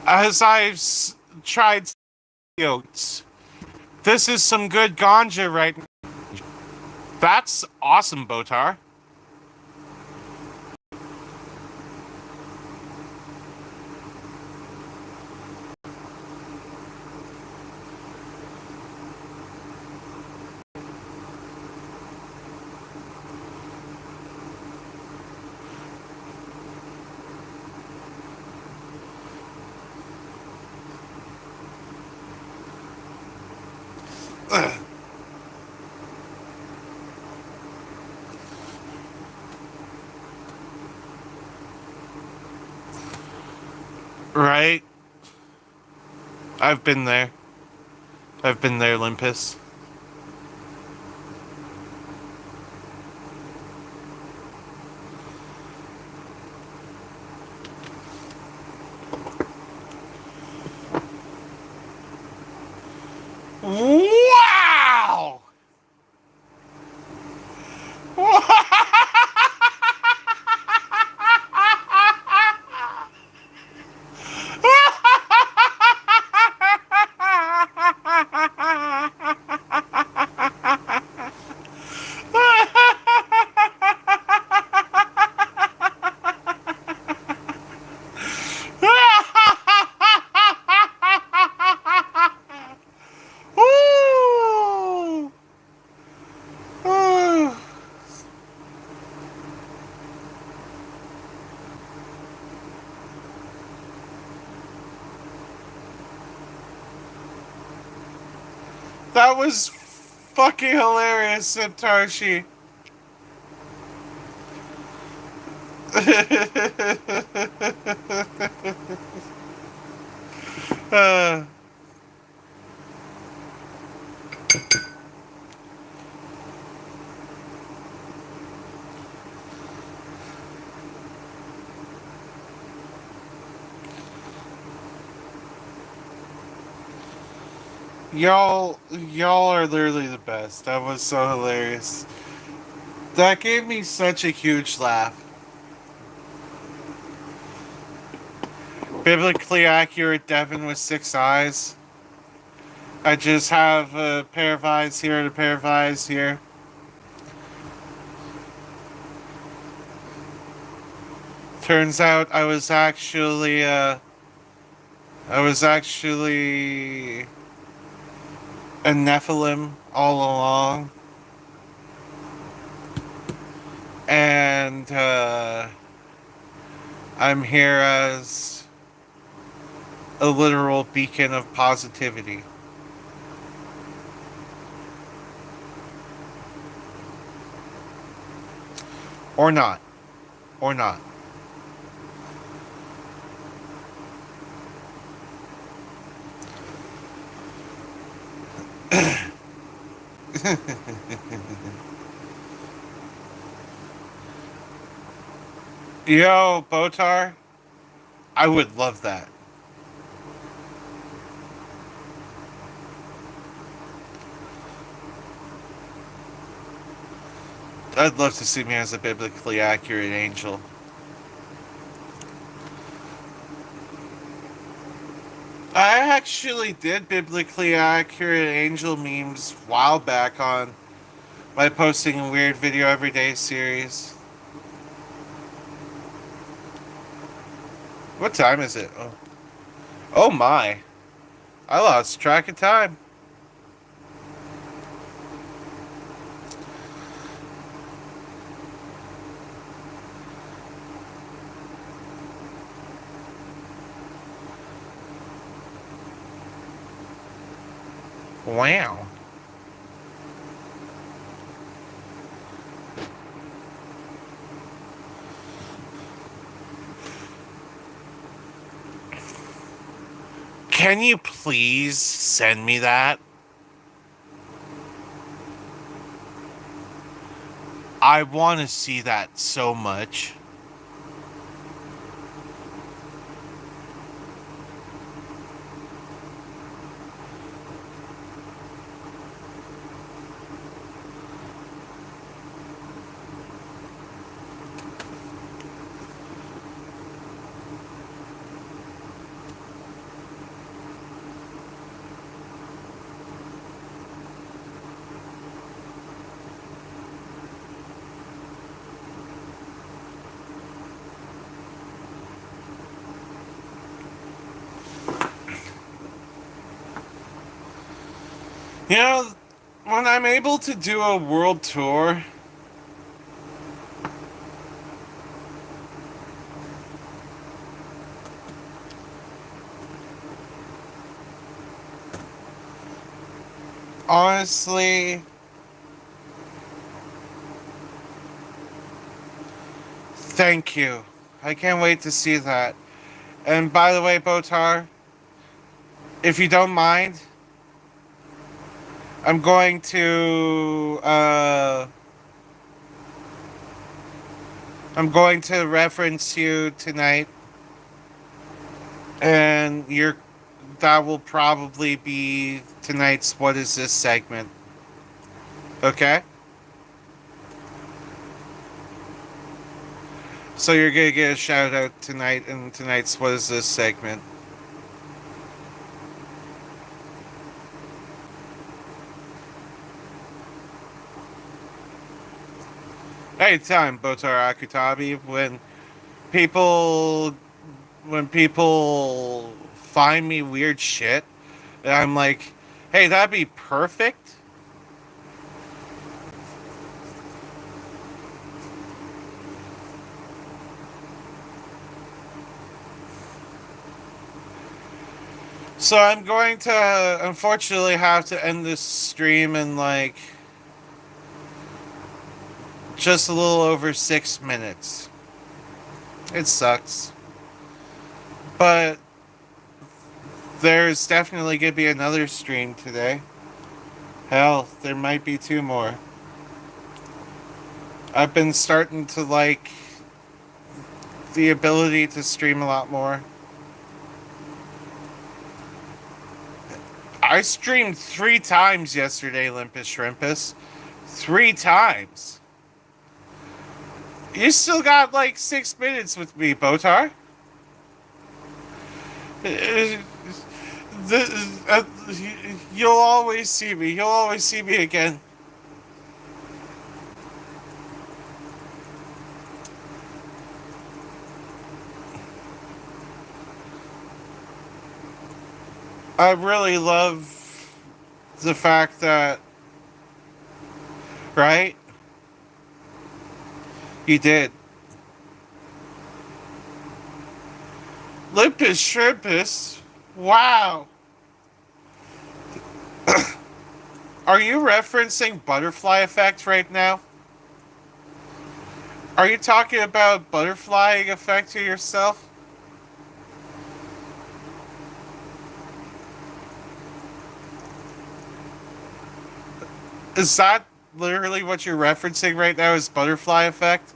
as I've tried oats, this is some good ganja right now. That's awesome, Botar. Right? I've been there. I've been there, Olympus. Wow! That was fucking hilarious, Santarshi. uh, y'all are literally the best. That was so hilarious. That gave me such a huge laugh. Biblically accurate Devin with 6 eyes. I just have a pair of eyes here and a pair of eyes here. Turns out I was actually a Nephilim all along. And I'm here as a literal beacon of positivity. Or not. Or not. Yo, Botar, I would love that. I'd love to see me as a biblically accurate angel. I actually did biblically accurate angel memes a while back on by posting a weird video every day series. What time is it? Oh my. I lost track of time. Wow. Can you please send me that? I want to see that so much. You know, when I'm able to do a world tour, honestly, thank you. I can't wait to see that. And by the way, Botar, if you don't mind, I'm going to reference you tonight, and that will probably be tonight's What Is This segment. Okay? So you're gonna get a shout out tonight in tonight's What Is This segment. Anytime, Botar Akutabi, people when people find me weird shit, I'm like, hey, that'd be perfect. So I'm going to unfortunately have to end this stream in like just a little over 6 minutes. It sucks. But there's definitely going to be another stream today. Hell, there might be 2 more. I've been starting to like the ability to stream a lot more. I streamed 3 times yesterday, Limpus Shrimpus. 3 times. You still got like 6 minutes with me, Botar. You'll always see me. You'll always see me again. I really love the fact that, right? You did. Limpus Shrimpus. Wow. Are you referencing butterfly effect right now? Are you talking about butterfly effect to yourself? Is that literally what you're referencing right now is butterfly effect?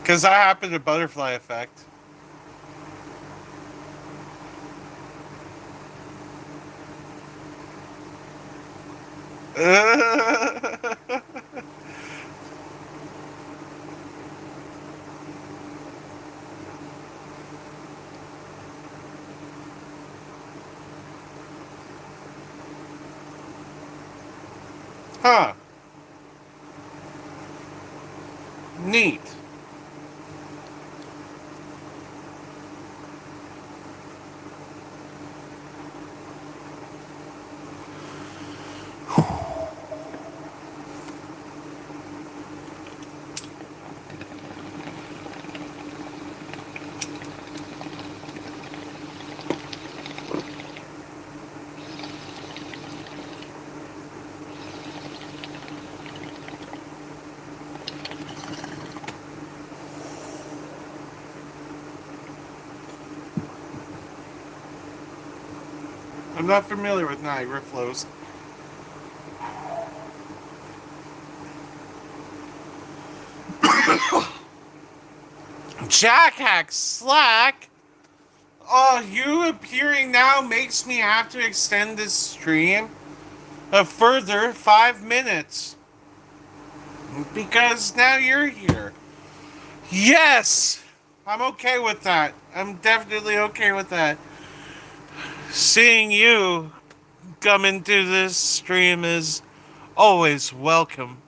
Because that happened to butterfly effect. Huh. Neat. I'm not familiar with Niagara flows. Jackhack Slack! Oh, you appearing now makes me have to extend this stream a further 5 minutes. Because now you're here. Yes! I'm okay with that. I'm definitely okay with that. Seeing you come into this stream is always welcome.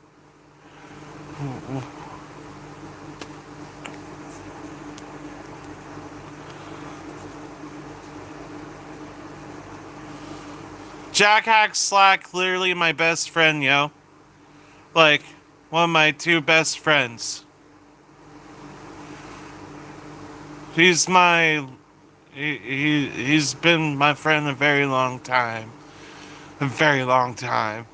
Jackhack Slack, clearly my best friend, yo. Like, one of my two best friends. He's my... He's been my friend a very long time. A very long time.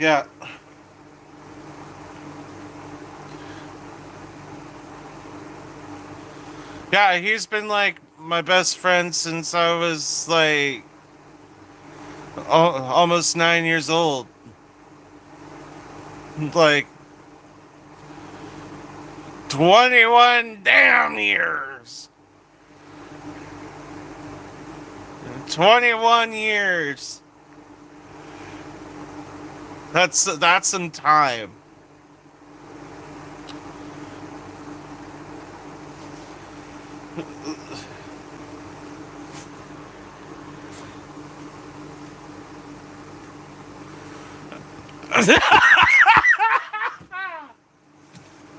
Yeah. Yeah, he's been like my best friend since I was like almost 9 years old. Like 21 damn years. 21 years. That's some time.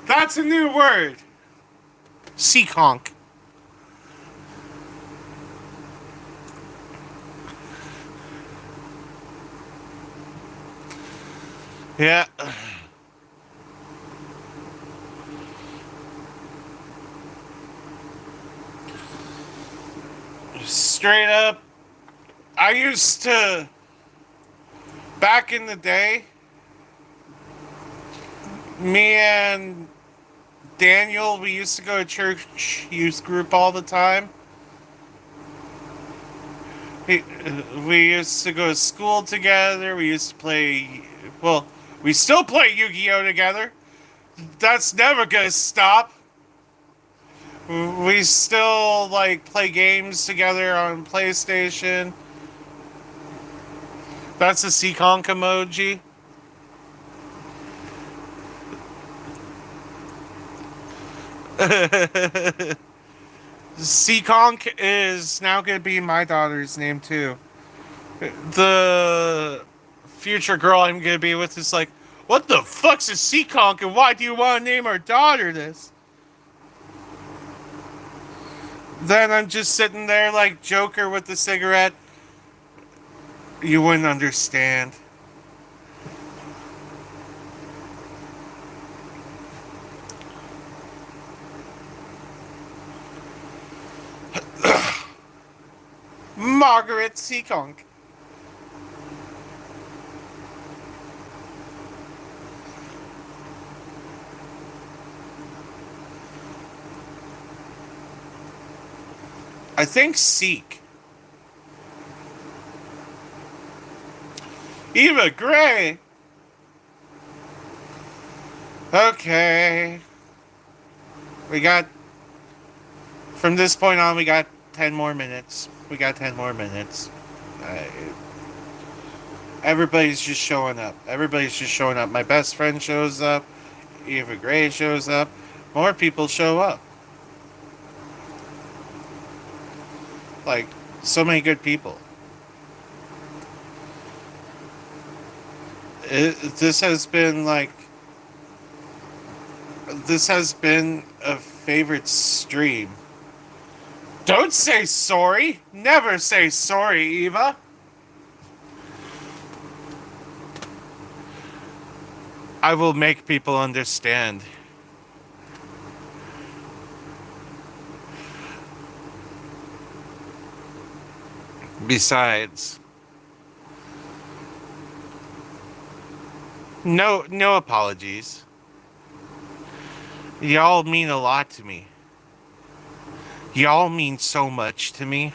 That's a new word. Seekonk. Yeah. Straight up, I used to, back in the day, me and Daniel, we used to go to church youth group all the time. We used to go to school together. We used to play, well, we still play Yu-Gi-Oh! Together. That's never gonna stop. We still, like, play games together on PlayStation. That's a Seekonk emoji. Seekonk is now going to be my daughter's name, too. The future girl I'm going to be with is like, what the fuck's a Seekonk and why do you want to name our daughter this? Then I'm just sitting there like Joker with the cigarette. You wouldn't understand. Margaret Seekonk. I think Seek. Eva Gray. Okay. We got, from this point on, we got 10 more minutes. We got 10 more minutes. Uh, Everybody's just showing up. Everybody's just showing up. My best friend shows up. Eva Gray shows up. More people show up. Like, so many good people. This has been like. This has been a favorite stream. Don't say sorry. Never say sorry, Eva. I will make people understand. Besides, no apologies. Y'all mean a lot to me. Y'all mean so much to me.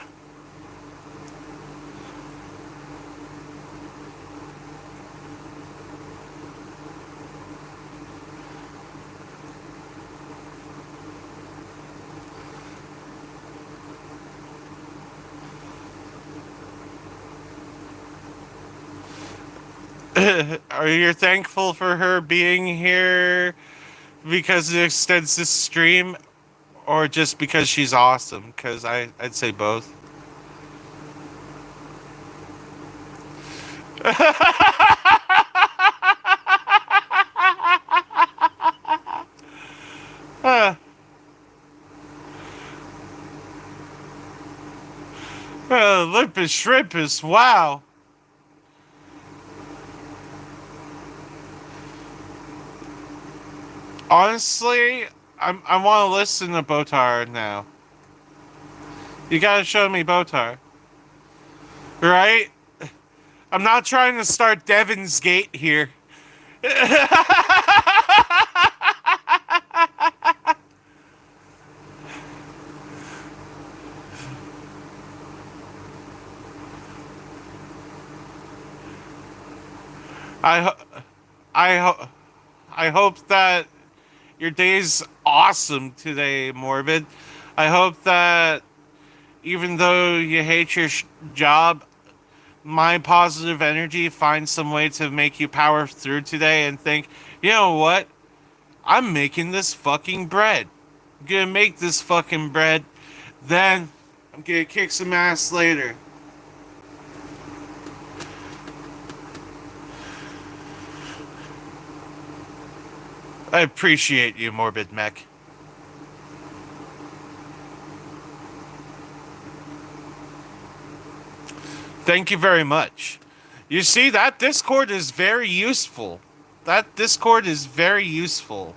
Are you thankful for her being here because it extends this stream, or just because she's awesome? Because I'd say both. uh, Limpus Shrimpus, wow. Honestly, I want to listen to Botar now. You gotta show me Botar. Right? I'm not trying to start Devin's Gate here. I, I hope that your day's awesome today, Morbid. I hope that even though you hate your job, my positive energy finds some way to make you power through today and think, you know what? I'm making this fucking bread. I'm gonna make this fucking bread. Then I'm gonna kick some ass later. I appreciate you, Morbid Mech. Thank you very much. You see, that Discord is very useful. That Discord is very useful.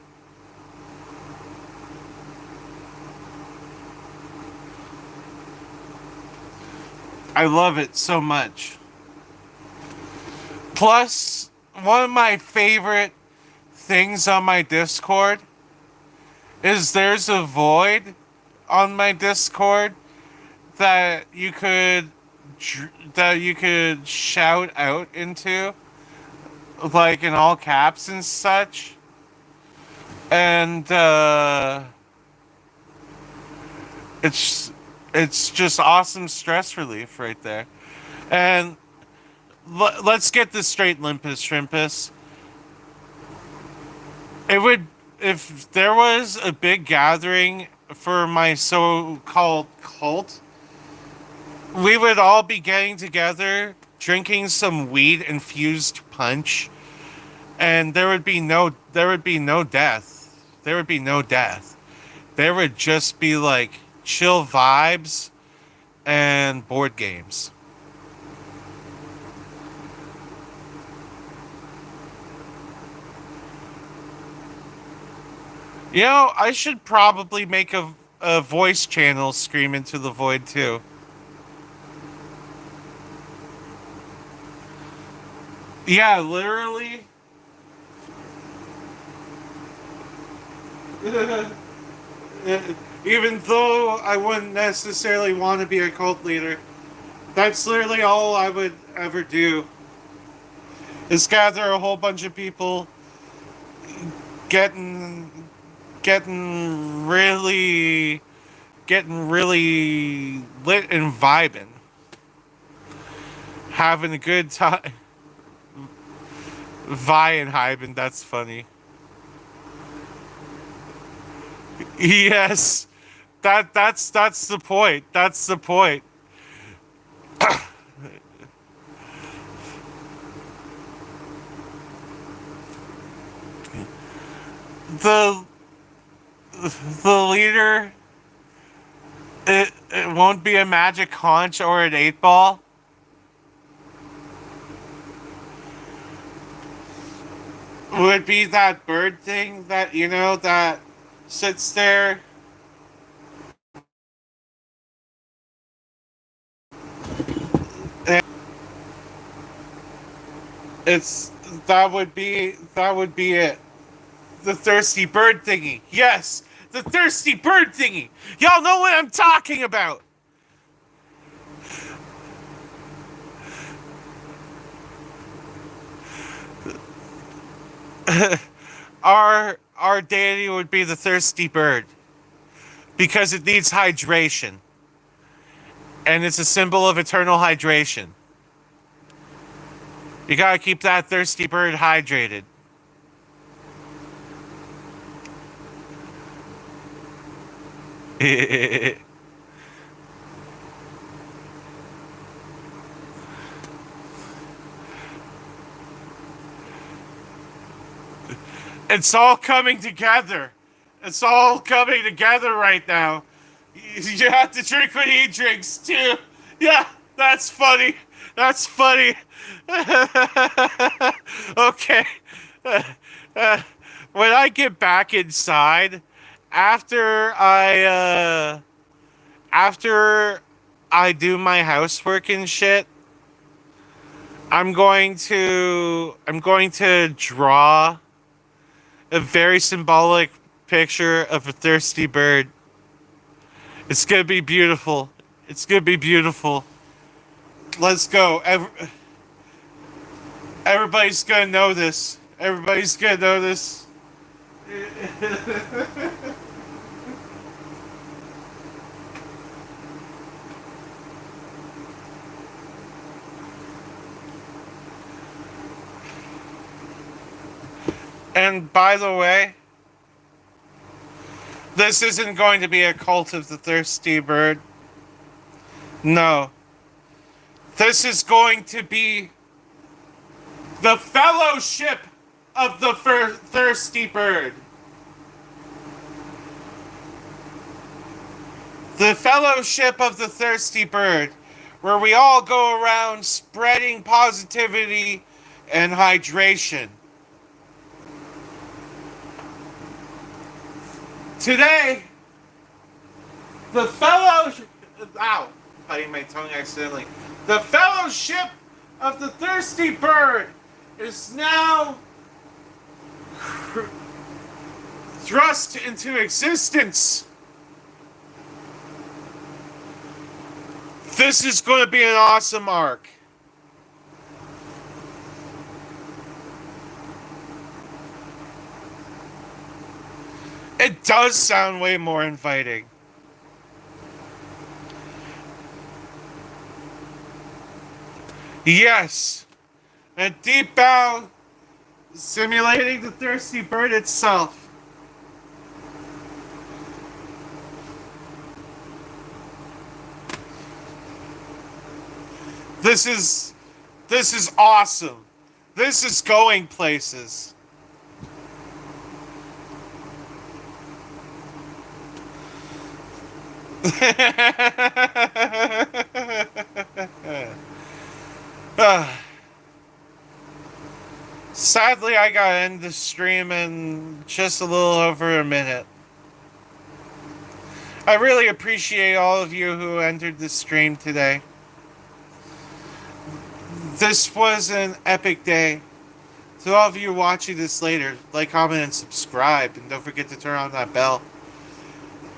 I love it so much. Plus, one of my favorite things on my Discord is there's a void on my Discord that you could shout out into, like in all caps and such, and it's just awesome stress relief right there. And let's get this straight, Limpus Shrimpus. It would, if there was a big gathering for my so-called cult, we would all be getting together, drinking some weed-infused punch, and there would be no death. There would be no death. There would just be like chill vibes and board games. You know, I should probably make a voice channel scream into the void too. Yeah, literally. Even though I wouldn't necessarily want to be a cult leader, that's literally all I would ever do. Is gather a whole bunch of people, getting really getting really lit and vibing, having a good time. Vying hyping, that's funny. Yes, that's the point. That's the point. The the leader, it won't be a magic conch or an 8 ball. Would be that bird thing that that sits there. And it's that would be it. The thirsty bird thingy. Yes, the thirsty bird thingy. Y'all know what I'm talking about. Our deity would be the thirsty bird because it needs hydration, and it's a symbol of eternal hydration. You gotta keep that thirsty bird hydrated. It's all coming together. It's all coming together right now. You have to drink what he drinks too. Yeah, that's funny. That's funny. Okay. Uh, uh, when I get back inside, after I do my housework and shit, I'm going to draw a very symbolic picture of a thirsty bird. It's gonna be beautiful. It's gonna be beautiful. Let's go. Everybody's gonna know this. Everybody's gonna know this. And by the way, this isn't going to be a cult of the thirsty bird. No. This is going to be the fellowship of the thirsty bird. The fellowship of the thirsty bird, where we all go around spreading positivity and hydration. Today, the fellowship. Ow! Biting my tongue accidentally. The fellowship of the thirsty bird is now thrust into existence. This is going to be an awesome arc. It does sound way more inviting. Yes. A deep bow simulating the thirsty bird itself. This is awesome. This is going places. Sadly, I gotta end the stream in just a little over a minute. I really appreciate all of you who entered the stream today. This was an epic day. To all of you watching this later, like, comment, and subscribe, and don't forget to turn on that bell.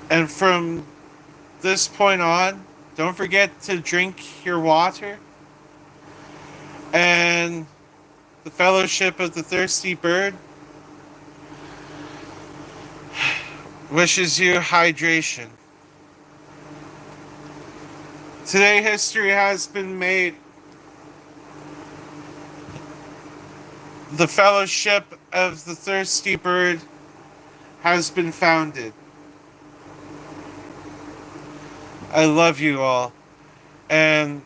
And from this point on, don't forget to drink your water. And the fellowship of the thirsty bird wishes you hydration. Today, history has been made. The Fellowship of the Thirsty Bird has been founded. I love you all. And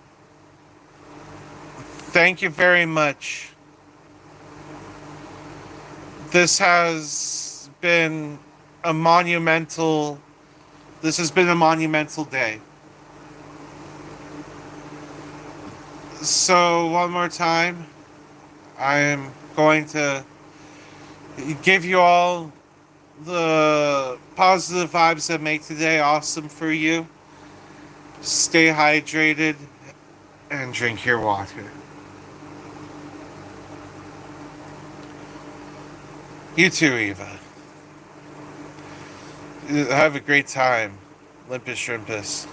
thank you very much. This has been a monumental day. So one more time, I am going to give you all the positive vibes that make today awesome for you. Stay hydrated and drink your water. You too, Eva. Have a great time. Limpus Shrimpus.